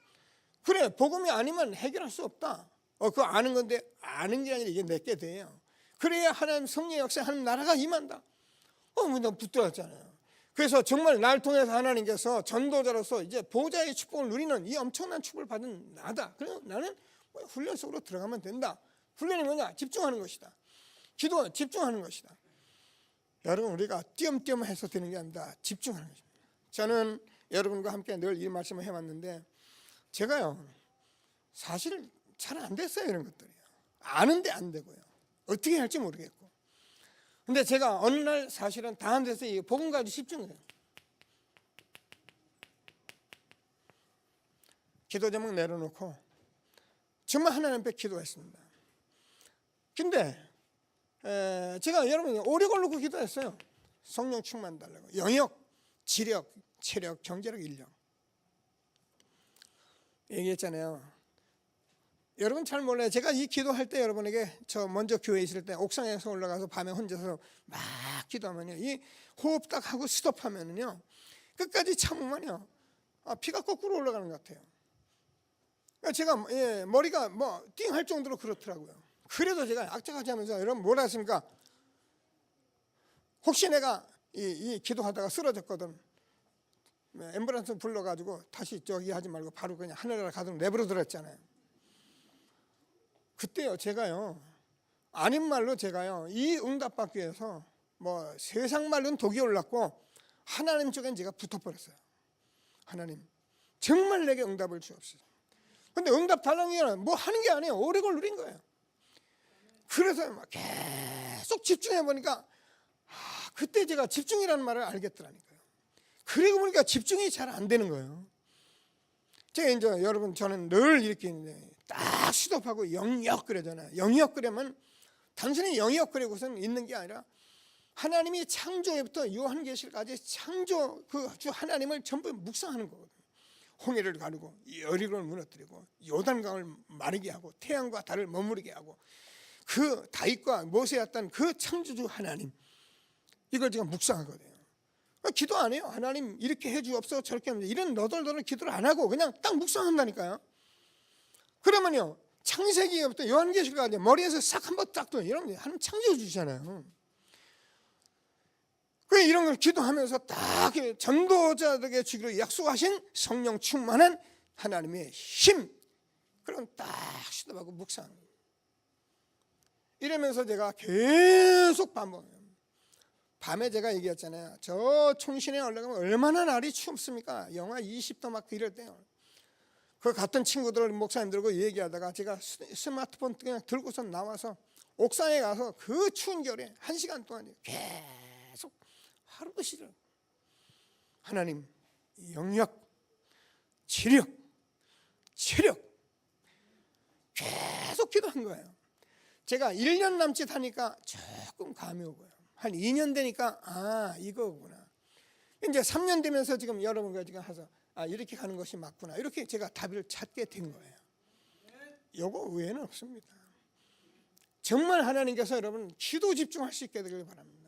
그래 복음이 아니면 해결할 수 없다. 그거 아는 건데 아는 게 아니라 이게 내게 돼요. 그래야 하나님 성령의 역사 하나님 나라가 임한다. 너무 붙들었잖아요. 그래서 정말 날 통해서 하나님께서 전도자로서 이제 보좌의 축복을 누리는 이 엄청난 축복을 받은 나다. 그래서 나는 훈련 속으로 들어가면 된다. 훈련이 뭐냐? 집중하는 것이다. 기도 집중하는 것이다. 여러분 우리가 띄엄띄엄 해서 되는 게 아니라 집중하는 것입니다. 저는 여러분과 함께 늘 이 말씀을 해왔는데 제가요 사실 잘 안 됐어요. 이런 것들이요. 아는데 안 되고요. 어떻게 할지 모르겠고. 근데 제가 어느 날 사실은 다 안 돼서 이 복음 가지고 집중해요. 기도 제목 내려놓고 정말 하나님 앞에 기도했습니다. 근데 제가 여러분 오래 걸르고 기도했어요. 성령 충만 달라고. 영역, 지력, 체력, 경제력, 인력. 얘기했잖아요. 여러분 잘 몰라요. 제가 이 기도할 때 여러분에게 저 먼저 교회에 있을 때 옥상에서 올라가서 밤에 혼자서 막 기도하면요. 이 호흡 딱 하고 스톱하면요. 끝까지 참으면요. 피가 거꾸로 올라가는 것 같아요. 제가 머리가 뭐 띵할 정도로 그렇더라고요. 그래도 제가 악착같이 하면서 여러분 뭐라 했습니까? 혹시 내가 이 기도하다가 쓰러졌거든, 앰뷸런스 불러가지고 다시 저기 하지 말고 바로 그냥 하늘나라 가도록 내버려 두랬잖아요. 그때요 제가요, 아닌 말로 제가요 이 응답받기 위해서 뭐 세상 말로는 독이 올랐고 하나님 쪽엔 제가 붙어버렸어요. 하나님 정말 내게 응답을 주옵소서. 근데 응답 달라는 게 뭐 하는 게 아니에요. 오래걸 누린 거예요. 그래서 막 계속 집중해 보니까 그때 제가 집중이라는 말을 알겠더라니까요. 그리고 보니까 집중이 잘 안 되는 거예요. 제가 이제 여러분 저는 늘 이렇게 딱 수도하고 영역 그러잖아요. 영역 그러면 단순히 영역 그리고선 있는 게 아니라 하나님이 창조에부터 요한계시까지 창조 그 주 하나님을 전부 묵상하는 거거든요. 홍해를 가르고 여리고를 무너뜨리고 요단강을 마르게 하고 태양과 달을 머무르게 하고 그 다윗과 모세였던 그 창조주 하나님, 이걸 제가 묵상하거든요. 기도 안 해요. 하나님 이렇게 해주옵소서 저렇게 하면 이런 너덜너덜 기도를 안 하고 그냥 딱 묵상한다니까요. 그러면요 창세기부터 요한계시까지 머리에서 싹 한번 딱 또 이러면 하나님 창조주잖아요. 그래 이런 걸 기도하면서 딱 전도자들에게 주기로 약속하신 성령 충만한 하나님의 힘, 그럼 딱 시도하고 묵상. 이러면서 제가 계속 반복해요. 밤에 제가 얘기했잖아요. 저 총신에 올라가면 얼마나 날이 춥습니까? 영하 20도 막 이럴 때요. 그 같은 친구들 목사님들과 얘기하다가 제가 스마트폰 그냥 들고서 나와서 옥상에 가서 그 추운 겨울에 1시간 동안 계속 하루도 싫어. 하나님 영역, 지력, 체력 계속 기도한 거예요. 제가 1년 남짓 하니까 조금 감이 오고요. 한 2년 되니까 이거구나. 이제 3년 되면서 지금 여러분과 지금 해서 이렇게 가는 것이 맞구나. 이렇게 제가 답을 찾게 된 거예요. 요거 외에는 없습니다. 정말 하나님께서 여러분 기도 집중할 수 있게 되길 바랍니다.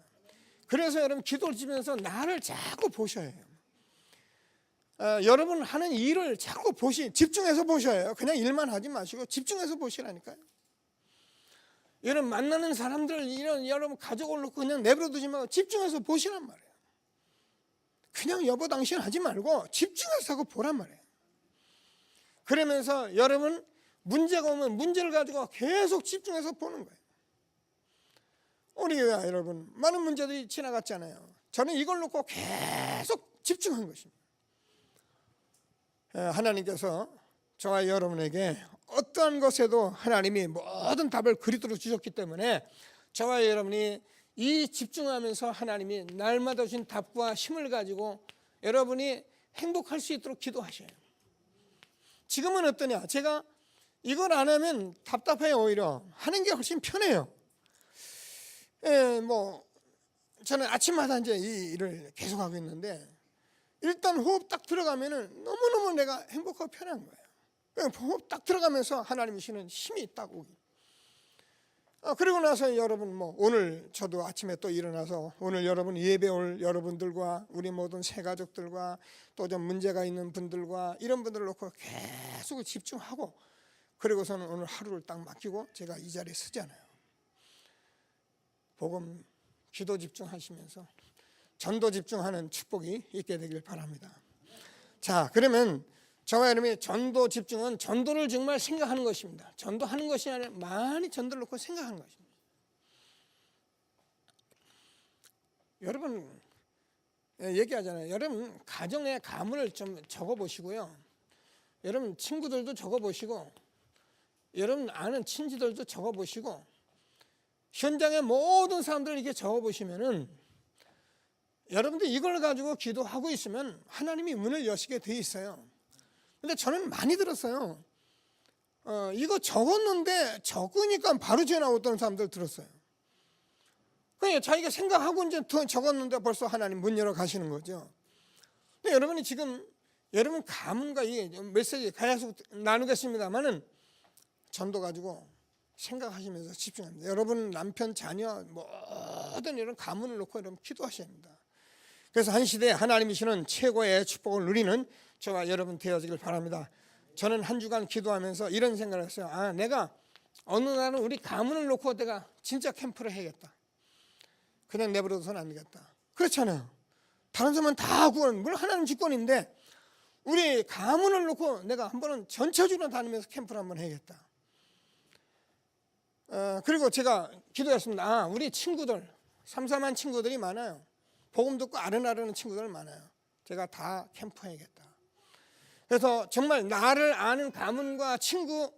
그래서 여러분 기도를 지면서 나를 자꾸 보셔야 해요. 여러분 하는 일을 자꾸 집중해서 보셔야 해요. 그냥 일만 하지 마시고 집중해서 보시라니까요. 여러분 만나는 사람들 이런 여러분 가족을 놓고 그냥 내버려 두지 말고 집중해서 보시란 말이에요. 그냥 여보 당신 하지 말고 집중해서 하고 보란 말이에요. 그러면서 여러분 문제가 오면 문제를 가지고 계속 집중해서 보는 거예요. 우리 여러분 많은 문제들이 지나갔잖아요. 저는 이걸 놓고 계속 집중한 것입니다. 하나님께서 저와 여러분에게 어떠한 것에도 하나님이 모든 답을 그리도록 주셨기 때문에 저와 여러분이 이 집중하면서 하나님이 날마다 주신 답과 힘을 가지고 여러분이 행복할 수 있도록 기도하셔요. 지금은 어떠냐? 제가 이걸 안 하면 답답해요. 오히려 하는 게 훨씬 편해요. 저는 아침마다 이제 이 일을 계속하고 있는데 일단 호흡 딱 들어가면은 너무너무 내가 행복하고 편한 거예요. 호흡 딱 들어가면서 하나님이 주시는 힘이 딱 오기. 그리고 나서 여러분 오늘 저도 아침에 또 일어나서 오늘 여러분 예배 올 여러분들과 우리 모든 새가족들과 또 좀 문제가 있는 분들과 이런 분들을 놓고 계속 집중하고 그리고서는 오늘 하루를 딱 맡기고 제가 이 자리에 서잖아요. 복음 기도 집중하시면서 전도 집중하는 축복이 있게 되길 바랍니다. 자, 그러면 저와 여러분의 전도 집중은 전도를 정말 생각하는 것입니다. 전도하는 것이 아니라 많이 전도를 놓고 생각하는 것입니다. 여러분 얘기하잖아요. 여러분 가정의 가문을 좀 적어보시고요. 여러분 친구들도 적어보시고 여러분 아는 친지들도 적어보시고 현장의 모든 사람들을 이렇게 적어보시면은 여러분들 이걸 가지고 기도하고 있으면 하나님이 문을 여시게 돼 있어요. 근데 저는 많이 들었어요. 이거 적었는데 적으니까 바로 전화 오던 사람들 들었어요. 그냥 자기가 생각하고 이제 적었는데 벌써 하나님 문 열어 가시는 거죠. 근데 여러분이 지금 여러분 가문과 이 메시지 계속 나누겠습니다만은 전도 가지고 생각하시면서 집중합니다. 여러분 남편 자녀 모든 이런 가문을 놓고 여러분 기도하셔야 합니다. 그래서 한 시대에 하나님이 주시는 최고의 축복을 누리는 저와 여러분 되어지길 바랍니다. 저는 한 주간 기도하면서 이런 생각을 했어요. 내가 어느 날은 우리 가문을 놓고 내가 진짜 캠프를 해야겠다. 그냥 내버려둬서는 안 되겠다. 그렇잖아요. 다른 사람은 다 구원, 물론 하나님 주권인데 우리 가문을 놓고 내가 한 번은 전체적으로 다니면서 캠프를 한번 해야겠다. 그리고 제가 기도했습니다. 우리 친구들, 삼삼한 친구들이 많아요. 복음 듣고 아른아른한 친구들 많아요. 제가 다 캠프 해야겠다. 그래서 정말 나를 아는 가문과 친구,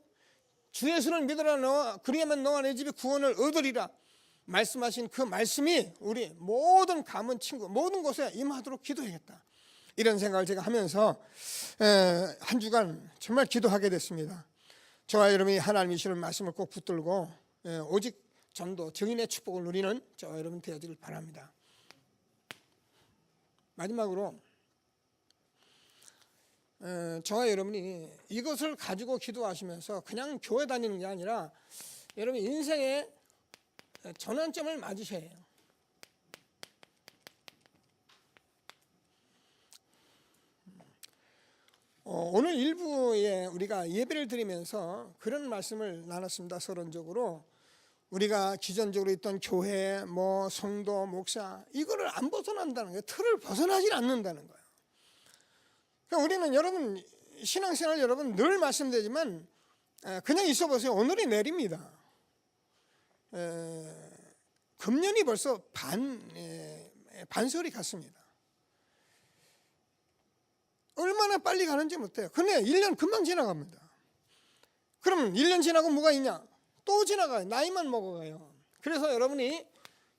주 예수를 믿으라 너와 그리하면 너와 내 집이 구원을 얻으리라 말씀하신 그 말씀이 우리 모든 가문 친구 모든 곳에 임하도록 기도해야겠다. 이런 생각을 제가 하면서 한 주간 정말 기도하게 됐습니다. 저와 여러분이 하나님이 주시는 말씀을 꼭 붙들고 오직 전도 증인의 축복을 누리는 저와 여러분 되어지길 바랍니다. 마지막으로 저와 여러분이 이것을 가지고 기도하시면서 그냥 교회 다니는 게 아니라 여러분 인생의 전환점을 맞으셔야 해요. 오늘 일부에 우리가 예배를 드리면서 그런 말씀을 나눴습니다. 서론적으로 우리가 기존적으로 있던 교회, 성도, 목사 이거를 안 벗어난다는 거예요. 틀을 벗어나질 않는다는 거예요. 그러니까 우리는 여러분 신앙생활 여러분 늘 말씀드리지만 그냥 있어 보세요. 오늘이 내일입니다. 금년이 벌써 반설이 갔습니다. 얼마나 빨리 가는지 못해요. 근데 1년 금방 지나갑니다. 그럼 1년 지나고 뭐가 있냐? 또 지나가요. 나이만 먹어가요. 그래서 여러분이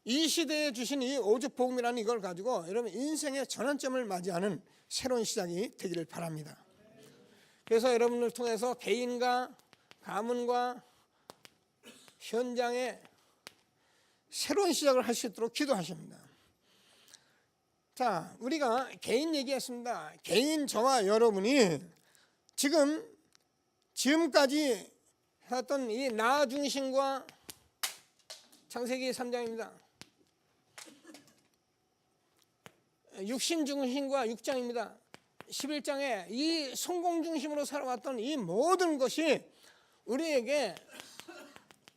이 시대에 주신 이 오직 복음이라는 이걸 가지고 여러분 인생의 전환점을 맞이하는 새로운 시작이 되기를 바랍니다. 그래서 여러분을 통해서 개인과 가문과 현장에 새로운 시작을 할 수 있도록 기도하십니다. 자, 우리가 개인 얘기했습니다. 개인 저와 여러분이 지금까지 해왔던 이 나 중심과 창세기 3장입니다. 육신 중심과 6장입니다. 11장에 이 성공 중심으로 살아왔던 이 모든 것이 우리에게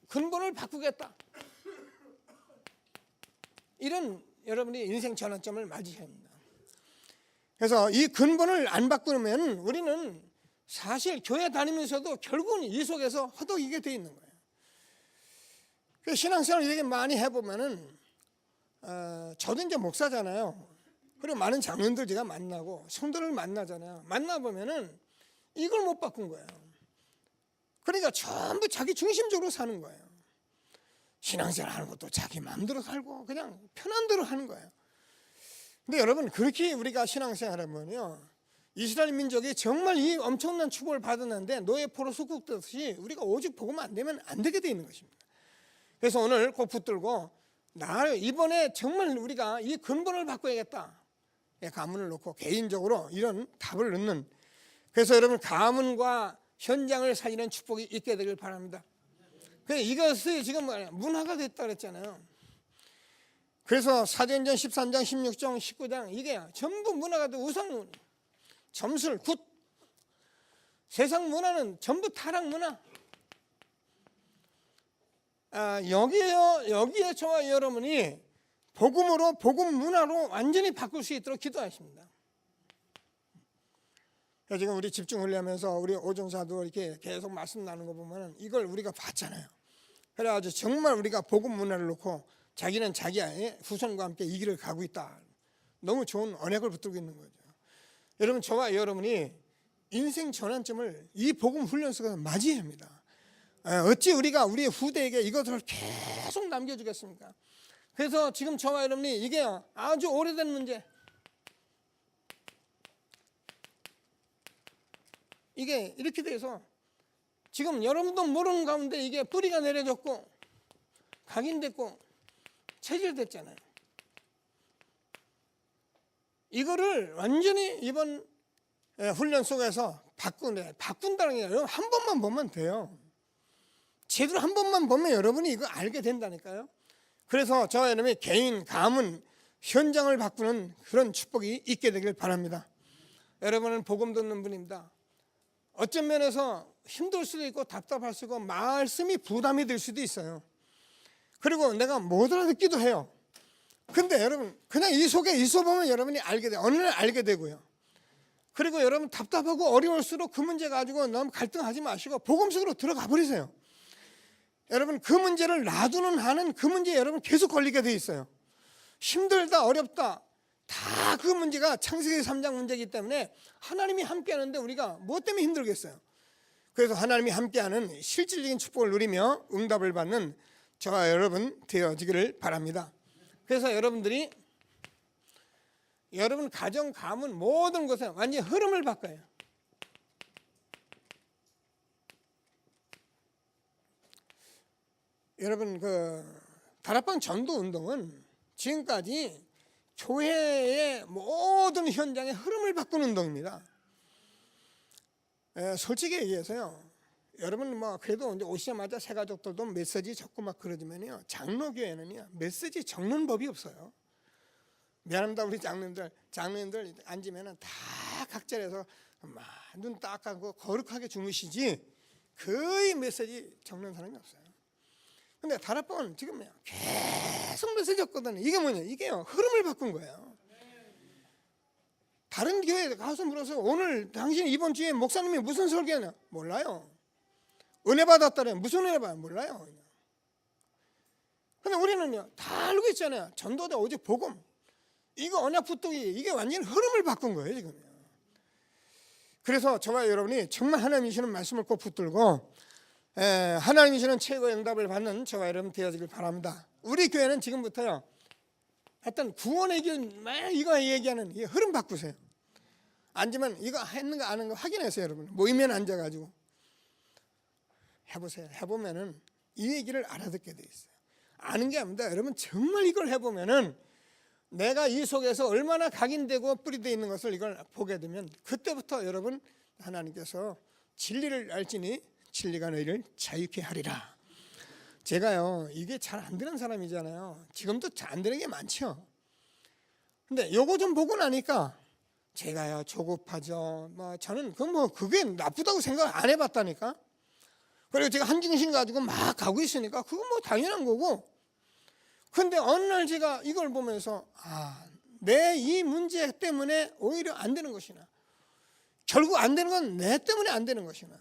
근본을 바꾸겠다. 이런 여러분이 인생 전환점을 맞으셔야 합니다. 그래서 이 근본을 안 바꾸면 우리는 사실 교회 다니면서도 결국은 이 속에서 허덕이게 돼 있는 거예요. 신앙생활을 이렇게 많이 해보면은 저도 이제 목사잖아요. 그리고 많은 장로님들 제가 만나고 성도를 만나잖아요. 만나보면은 이걸 못 바꾼 거예요. 그러니까 전부 자기 중심적으로 사는 거예요. 신앙생활 하는 것도 자기 마음대로 살고 그냥 편한 대로 하는 거예요. 근데 여러분 그렇게 우리가 신앙생활 하면요 이스라엘 민족이 정말 이 엄청난 축복을 받았는데 노예 포로 속국되듯이 우리가 오직 복음만 안 되면 안 되게 돼 있는 것입니다. 그래서 오늘 꼭 붙들고 이번에 정말 우리가 이 근본을 바꿔야겠다. 가문을 놓고 개인적으로 이런 답을 넣는 그래서 여러분 가문과 현장을 살리는 축복이 있게 되길 바랍니다. 이것이 지금 문화가 됐다 그랬잖아요. 그래서 사도행전 13장, 16장, 19장 이게 전부 문화가 돼. 우상, 점술, 굿. 세상 문화는 전부 타락 문화. 여기에 저와 여러분이 복음으로 복음 문화로 완전히 바꿀 수 있도록 기도하십니다. 지금 우리 집중 훈련하면서 우리 오종사도 이렇게 계속 말씀 나누는 거 보면 이걸 우리가 봤잖아요. 그래가지고 정말 우리가 복음 문화를 놓고 자기는 자기의 후손과 함께 이 길을 가고 있다. 너무 좋은 언약을 붙들고 있는 거죠. 여러분 저와 여러분이 인생 전환점을 이 복음 훈련 속에서 맞이해야 합니다. 어찌 우리가 우리의 후대에게 이것을 계속 남겨주겠습니까? 그래서 지금 저와 여러분이 이게 아주 오래된 문제 이게 이렇게 돼서 지금 여러분도 모르는 가운데 이게 뿌리가 내려졌고 각인됐고 체질됐잖아요. 이거를 완전히 이번 훈련 속에서 바꾼다는 게 여러분 한 번만 보면 돼요. 제대로 한 번만 보면 여러분이 이거 알게 된다니까요. 그래서 저와 여러분이 개인, 가문, 현장을 바꾸는 그런 축복이 있게 되길 바랍니다. 여러분은 복음 듣는 분입니다. 어쩐 면에서 힘들 수도 있고 답답할 수도 있고 말씀이 부담이 될 수도 있어요. 그리고 내가 못 알아듣기도 해요. 근데 여러분 그냥 이 속에 있어보면 여러분이 알게 돼요. 어느 날 알게 되고요. 그리고 여러분 답답하고 어려울수록 그 문제 가지고 너무 갈등하지 마시고 복음 속으로 들어가 버리세요. 여러분 그 문제를 놔두는 한은 그 문제에 여러분 계속 걸리게 돼 있어요. 힘들다 어렵다 다 그 문제가 창세기 3장 문제이기 때문에 하나님이 함께하는데 우리가 뭐 때문에 힘들겠어요. 그래서 하나님이 함께하는 실질적인 축복을 누리며 응답을 받는 저와 여러분 되어지기를 바랍니다. 그래서 여러분들이 여러분 가정, 가문 모든 곳에 완전히 흐름을 바꿔요. 여러분 그 다락방 전도 운동은 지금까지 교회의 모든 현장의 흐름을 바꾸는 운동입니다. 솔직히 얘기해서요. 여러분 뭐 그래도 이제 오시자마자 새 가족들도 메시지 적고 막 그러지만요. 장로교회는요 메시지 적는 법이 없어요. 미안합니다 우리 장로님들 앉으면은 다 각자에서 막 눈 딱 감고 거룩하게 주무시지 거의 메시지 적는 사람이 없어요. 근데 다락방은 지금 계속 메시지 적거든요. 이게 뭐냐? 이게요 흐름을 바꾼 거예요. 다른 교회에 가서 물어서 오늘 당신 이번 주에 목사님이 무슨 설교하냐? 몰라요. 은혜 받았다래. 무슨 은혜 받아? 몰라요. 근데 우리는요 다 알고 있잖아요. 전도자 오직 복음. 이거 언약 부뚜기 이게 완전히 흐름을 바꾼 거예요 지금요. 그래서 저와 여러분이 정말 하나님이 주시는 말씀을 꼭 붙들고 하나님이 주시는 최고의 응답을 받는 저와 여러분 되어지길 바랍니다. 우리 교회는 지금부터요 하여튼 구원의 길 이거 얘기하는 이 흐름 바꾸세요. 앉으면 이거 했는가 안 했는가 확인하세요. 여러분 모이면 앉아가지고 해보세요. 해보면은 이 얘기를 알아듣게 돼 있어요. 아는 게 아닙니다. 여러분 정말 이걸 해보면은 내가 이 속에서 얼마나 각인되고 뿌리되어 있는 것을 이걸 보게 되면 그때부터 여러분 하나님께서 진리를 알지니 진리가 너희를 자유케 하리라. 제가요 이게 잘 안 되는 사람이잖아요. 지금도 잘 안 되는 게 많죠. 근데 요거 좀 보고 나니까 제가요 조급하죠. 뭐 저는 그게 나쁘다고 생각 안 해봤다니까. 그리고 제가 한중심 가지고 막 가고 있으니까 그건 뭐 당연한 거고. 근데 어느 날 제가 이걸 보면서 내 이 문제 때문에 오히려 안 되는 것이나 결국 안 되는 건 내 때문에 안 되는 것이나.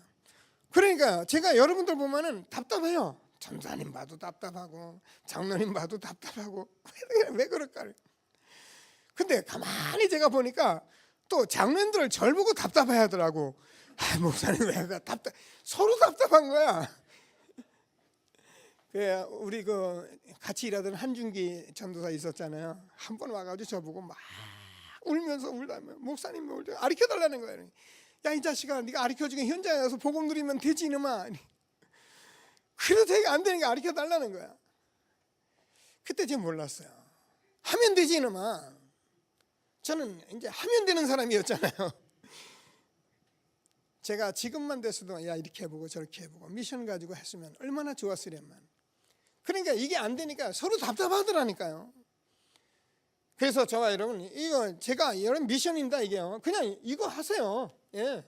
그러니까 제가 여러분들 보면은 답답해요. 전사님 봐도 답답하고 장로님 봐도 답답하고 왜 그럴까. 근데 가만히 제가 보니까 또 장로님들 절 보고 답답해 하더라고. 목사님 왜 서로 답답한 거야. 우리 같이 일하던 한준기 전도사 있었잖아요. 한 번 와가지고 저보고 막 울면서 울다면 목사님 가르쳐 달라는 거예요. 야 이 자식아 네가 가르쳐주게 현장에 가서 복음 누리면 되지 이놈아. 그래도 되게 안 되니까 가르쳐 달라는 거야. 그때 제가 몰랐어요. 하면 되지 이놈아. 저는 이제 하면 되는 사람이었잖아요. 제가 지금만 됐어도 야 이렇게 해보고 저렇게 해보고 미션 가지고 했으면 얼마나 좋았으련만. 그러니까 이게 안 되니까 서로 답답하더라니까요. 그래서 저와 여러분 이거 제가 여러분 미션입니다 이게요. 그냥 이거 하세요. 예.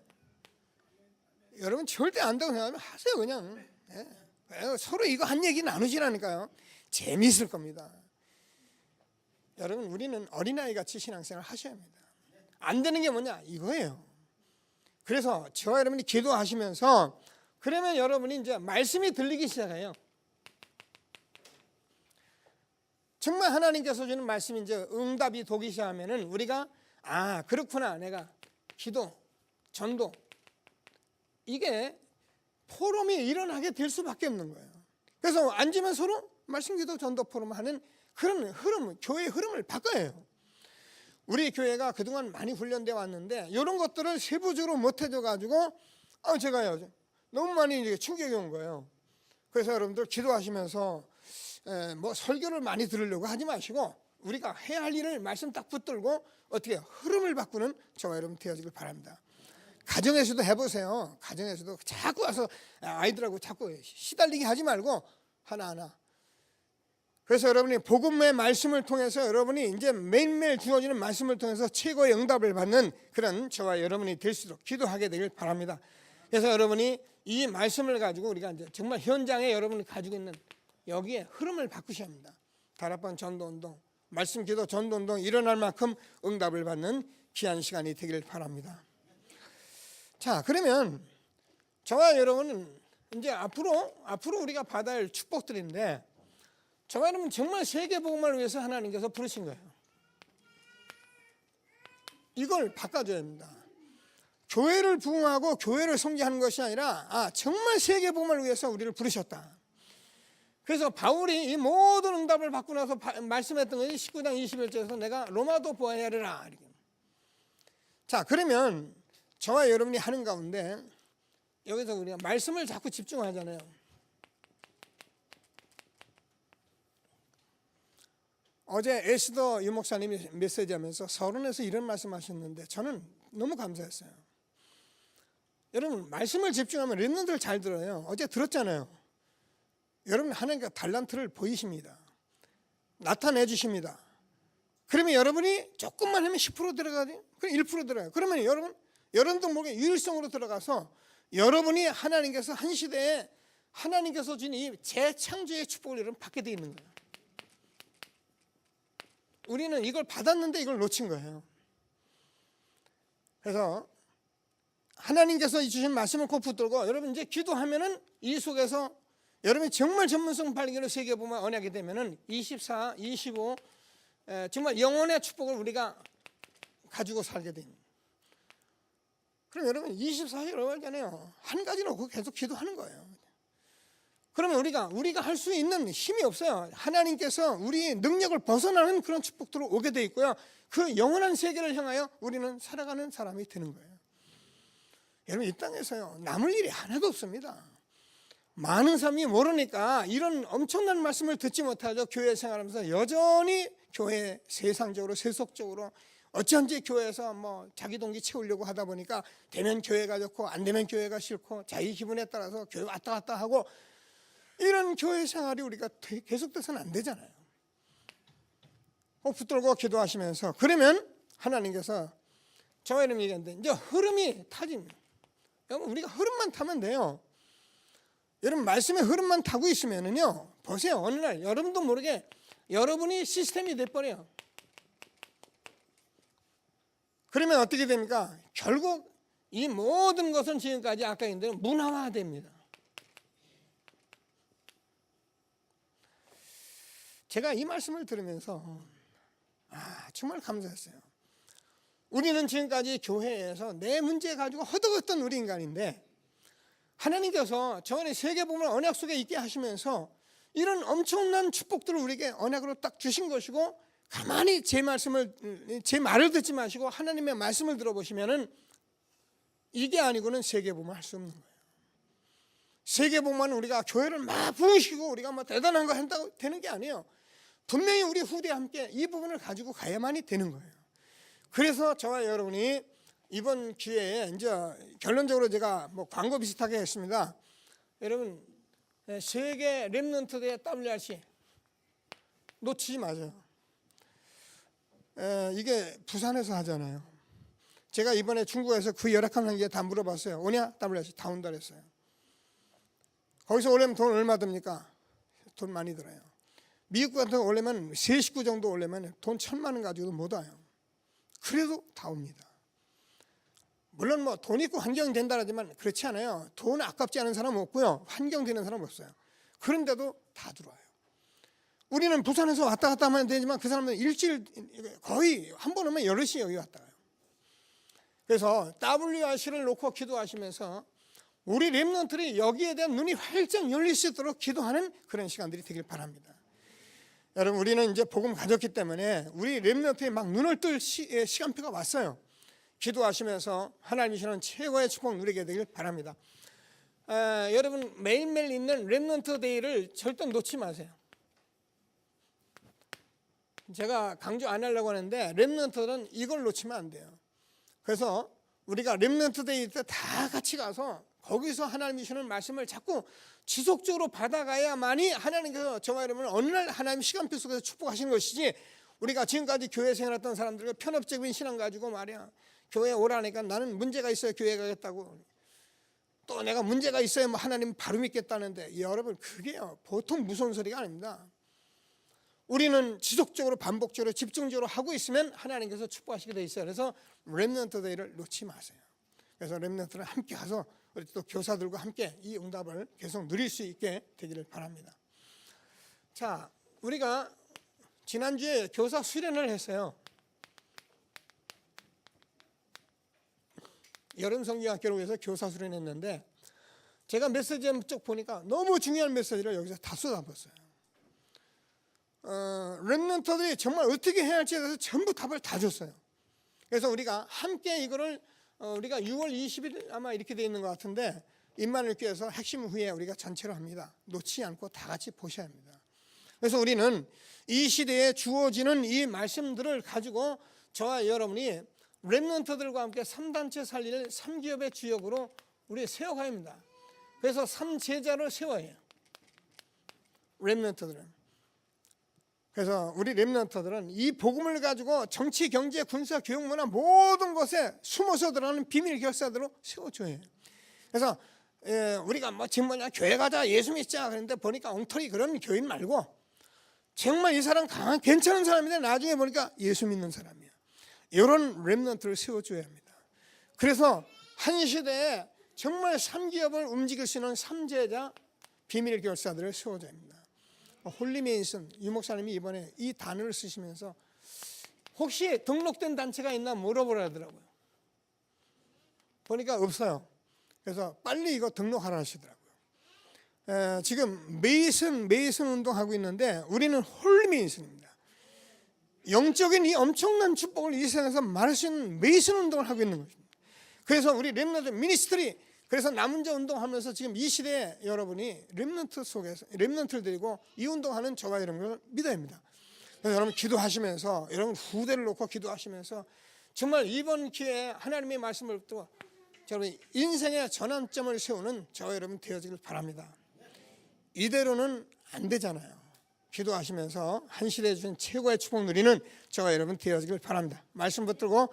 여러분 절대 안 된다고 생각하면 하세요 그냥. 예. 서로 이거 한 얘기 나누시라니까요. 재미있을 겁니다. 여러분 우리는 어린아이 같이 신앙생활 하셔야 합니다. 안 되는 게 뭐냐 이거예요. 그래서 저와 여러분이 기도하시면서 그러면 여러분이 이제 말씀이 들리기 시작해요. 정말 하나님께서 주는 말씀이 이제 응답이 되기 시작하면은 우리가 그렇구나 내가 기도, 전도 이게 포럼이 일어나게 될 수밖에 없는 거예요. 그래서 앉으면 서로 말씀, 기도, 전도 포럼 하는 그런 흐름, 교회의 흐름을 바꿔야 해요. 우리 교회가 그동안 많이 훈련되어 왔는데 이런 것들을 세부적으로 못 해줘가지고 제가요 너무 많이 이제 충격이 온 거예요. 그래서 여러분들 기도하시면서 뭐 설교를 많이 들으려고 하지 마시고 우리가 해야 할 일을 말씀 딱 붙들고 어떻게 흐름을 바꾸는 저와 여러분 되어지길 바랍니다. 가정에서도 해보세요. 가정에서도 자꾸 와서 아이들하고 자꾸 시달리게 하지 말고 하나하나. 그래서 여러분이 복음의 말씀을 통해서 여러분이 이제 매일매일 주어지는 말씀을 통해서 최고의 응답을 받는 그런 저와 여러분이 될 수 있도록 기도하게 되길 바랍니다. 그래서 여러분이 이 말씀을 가지고 우리가 이제 정말 현장에 여러분이 가지고 있는 여기에 흐름을 바꾸셔야 합니다. 다락방 전도운동, 말씀 기도 전도운동 일어날 만큼 응답을 받는 귀한 시간이 되길 바랍니다. 자, 그러면 저와 여러분은 이제 앞으로 우리가 받아야 할 축복들인데, 저와 여러분 정말 세계복음을 위해서 하나님께서 부르신 거예요. 이걸 바꿔줘야 합니다. 교회를 부흥하고 교회를 섬기하는 것이 아니라 정말 세계복음을 위해서 우리를 부르셨다. 그래서 바울이 이 모든 응답을 받고 나서 말씀했던 것이 19장 21절에서 내가 로마도 보아야 하리라. 자, 그러면 저와 여러분이 하는 가운데 여기서 우리가 말씀을 자꾸 집중하잖아요. 어제 에스더 유목사님이 메시지하면서 서론에서 이런 말씀하셨는데 저는 너무 감사했어요. 여러분, 말씀을 집중하면 렘넌트를 잘 들어요. 어제 들었잖아요. 여러분, 하나님께서 달란트를 보이십니다. 나타내 주십니다. 그러면 여러분이 조금만 하면 10% 들어가죠. 그럼 1% 들어가요. 그러면 여러분도 모르게 유일성으로 들어가서 여러분이 하나님께서 한 시대에 하나님께서 준 이 재창조의 축복을 여러분 받게 되어 있는 거예요. 우리는 이걸 받았는데 이걸 놓친 거예요. 그래서 하나님께서 주신 말씀을 꼭 붙들고 여러분 이제 기도하면은 이 속에서 여러분이 정말 전문성 발견을 세계보면 언약이 되면은 24, 25 정말 영혼의 축복을 우리가 가지고 살게 됩니다. 그럼 여러분 24일 여러분잖아요. 한 가지 놓고 계속 기도하는 거예요. 그러면 우리가 할 수 있는 힘이 없어요. 하나님께서 우리 능력을 벗어나는 그런 축복들로 오게 돼 있고요. 그 영원한 세계를 향하여 우리는 살아가는 사람이 되는 거예요. 여러분, 이 땅에서요 남을 일이 하나도 없습니다. 많은 사람이 모르니까 이런 엄청난 말씀을 듣지 못하죠. 교회 생활하면서 여전히 교회 세상적으로 세속적으로 어쩐지 교회에서 뭐 자기 동기 채우려고 하다 보니까 되면 교회가 좋고 안 되면 교회가 싫고 자기 기분에 따라서 교회 왔다 갔다 하고 이런 교회 생활이 우리가 계속돼서는 안 되잖아요. 붙들고 기도하시면서 그러면 하나님께서 저와 이름 얘기하는데 이제 흐름이 타집니다. 여러분, 우리가 흐름만 타면 돼요. 여러분, 말씀의 흐름만 타고 있으면은요, 보세요. 어느 날 여러분도 모르게 여러분이 시스템이 돼버려요. 그러면 어떻게 됩니까? 결국 이 모든 것은 지금까지 아까 얘기한 대로 문화화됩니다. 제가 이 말씀을 들으면서 정말 감사했어요. 우리는 지금까지 교회에서 내 문제 가지고 허덕었던 우리 인간인데 하나님께서 저번에 세계복음을 언약 속에 있게 하시면서 이런 엄청난 축복들을 우리에게 언약으로 딱 주신 것이고, 가만히 제 말을 듣지 마시고 하나님의 말씀을 들어보시면은 이게 아니고는 세계복음을 할 수 없는 거예요. 세계복음은 우리가 교회를 막 부으시고 우리가 뭐 대단한 거 한다고 되는 게 아니에요. 분명히 우리 후대와 함께 이 부분을 가지고 가야만이 되는 거예요. 그래서 저와 여러분이 이번 기회에 이제 결론적으로 제가 뭐 광고 비슷하게 했습니다. 여러분, 세계 렘넌트 대회 WRC 놓치지 마세요. 이게 부산에서 하잖아요. 제가 이번에 중국에서 그 열악한 환경에 다 물어봤어요. 오냐? WRC 다 온다 그랬어요. 거기서 오려면 돈 얼마 듭니까? 돈 많이 들어요. 미국 같은 거 오려면 세 식구 정도 오려면 돈 1,000만 원 가지고도 못 와요. 그래도 다 옵니다. 물론 뭐 돈 있고 환경 된다 하지만 그렇지 않아요. 돈 아깝지 않은 사람 없고요. 환경 되는 사람 없어요. 그런데도 다 들어와요. 우리는 부산에서 왔다 갔다 하면 되지만 그 사람은 일주일 거의 한 번 오면 여럿이 여기 왔다 가요. 그래서 WRC를 놓고 기도하시면서 우리 렘넌트들이 여기에 대한 눈이 활짝 열릴 수 있도록 기도하는 그런 시간들이 되길 바랍니다. 여러분, 우리는 이제 복음 가졌기 때문에 우리 렘넌트에 막 눈을 뜰 시간표가 왔어요. 기도하시면서 하나님이 주시는 최고의 축복 누리게 되길 바랍니다. 여러분, 매일매일 있는 렘넌트 데이를 절대 놓지 마세요. 제가 강조 안 하려고 하는데 렘넌트는 이걸 놓치면 안 돼요. 그래서 우리가 렘넌트 데이 때 다 같이 가서 거기서 하나님이 주시는 말씀을 자꾸 지속적으로 받아가야만이 하나님께서 저와 여러분을 어느 날 하나님 시간표 속에서 축복하시는 것이지, 우리가 지금까지 교회 생활했던 사람들과 편협적인 신앙 가지고 말이야 교회에 오라니까 나는 문제가 있어야 교회 가겠다고 또 내가 문제가 있어야 뭐 하나님 바로 믿겠다는데, 여러분 그게요 보통 무서운 소리가 아닙니다. 우리는 지속적으로 반복적으로 집중적으로 하고 있으면 하나님께서 축복하시게 돼 있어요. 그래서 렘넌트 데이를 놓지 마세요. 그래서 렘넌트를 함께 가서 우리 또 교사들과 함께 이 응답을 계속 누릴 수 있게 되기를 바랍니다. 자, 우리가 지난주에 교사 수련을 했어요. 여름 성경학교를 위해서 교사 수련했는데, 제가 메시지 쭉 보니까 너무 중요한 메시지를 여기서 다 쏟아붓었어요. 렘넌트들이 정말 어떻게 해야 할지에 대해서 전부 답을 다 줬어요. 그래서 우리가 함께 이거를 우리가 6월 20일 아마 이렇게 돼 있는 것 같은데, 임만을 교회에서 핵심 후에 우리가 전체로 합니다. 놓지 않고 다 같이 보셔야 합니다. 그래서 우리는 이 시대에 주어지는 이 말씀들을 가지고 저와 여러분이 렘넌트들과 함께 3단체 살릴 3기업의 주역으로 우리 세워가야 합니다. 그래서 3제자를 세워야 해요, 렘넌트들은. 그래서 우리 렘넌트들은 이 복음을 가지고 정치, 경제, 군사, 교육, 문화 모든 것에 숨어서 들어가는 비밀 결사들로 세워줘야 해요. 그래서 우리가 뭐 지금 뭐냐 교회 가자 예수 믿자 그런데 보니까 엉터리 그런 교인 말고 정말 이 사람 강한 괜찮은 사람인데 나중에 보니까 예수 믿는 사람이야. 이런 렘넌트를 세워줘야 합니다. 그래서 한 시대에 정말 3기업을 움직일 수 있는 3제자 비밀 결사들을 세워줘야 합니다. 홀리메이슨 유목사님이 이번에 이 단어를 쓰시면서 혹시 등록된 단체가 있나 물어보라 하더라고요. 보니까 없어요. 그래서 빨리 이거 등록하라 하시더라고요. 지금 메이슨 운동하고 있는데 우리는 홀리메이슨입니다. 영적인 이 엄청난 축복을 이 세상에서 말할 수 있는 메이슨 운동을 하고 있는 것입니다. 그래서 우리 렘넌트 미니스트리, 그래서 남은 자 운동하면서 지금 이 시대에 여러분이 렘넌트 속에서 렘넌트를 데리고 이 운동하는 저와 여러분을 믿어야 합니다. 그래서 여러분 기도하시면서, 여러분 후대를 놓고 기도하시면서 정말 이번 기회에 하나님의 말씀을 듣고 여러분 인생의 전환점을 세우는 저와 여러분 되어지길 바랍니다. 이대로는 안 되잖아요. 기도하시면서 한 시대에 주신 최고의 축복 누리는 저와 여러분 되어지길 바랍니다. 말씀 붙들고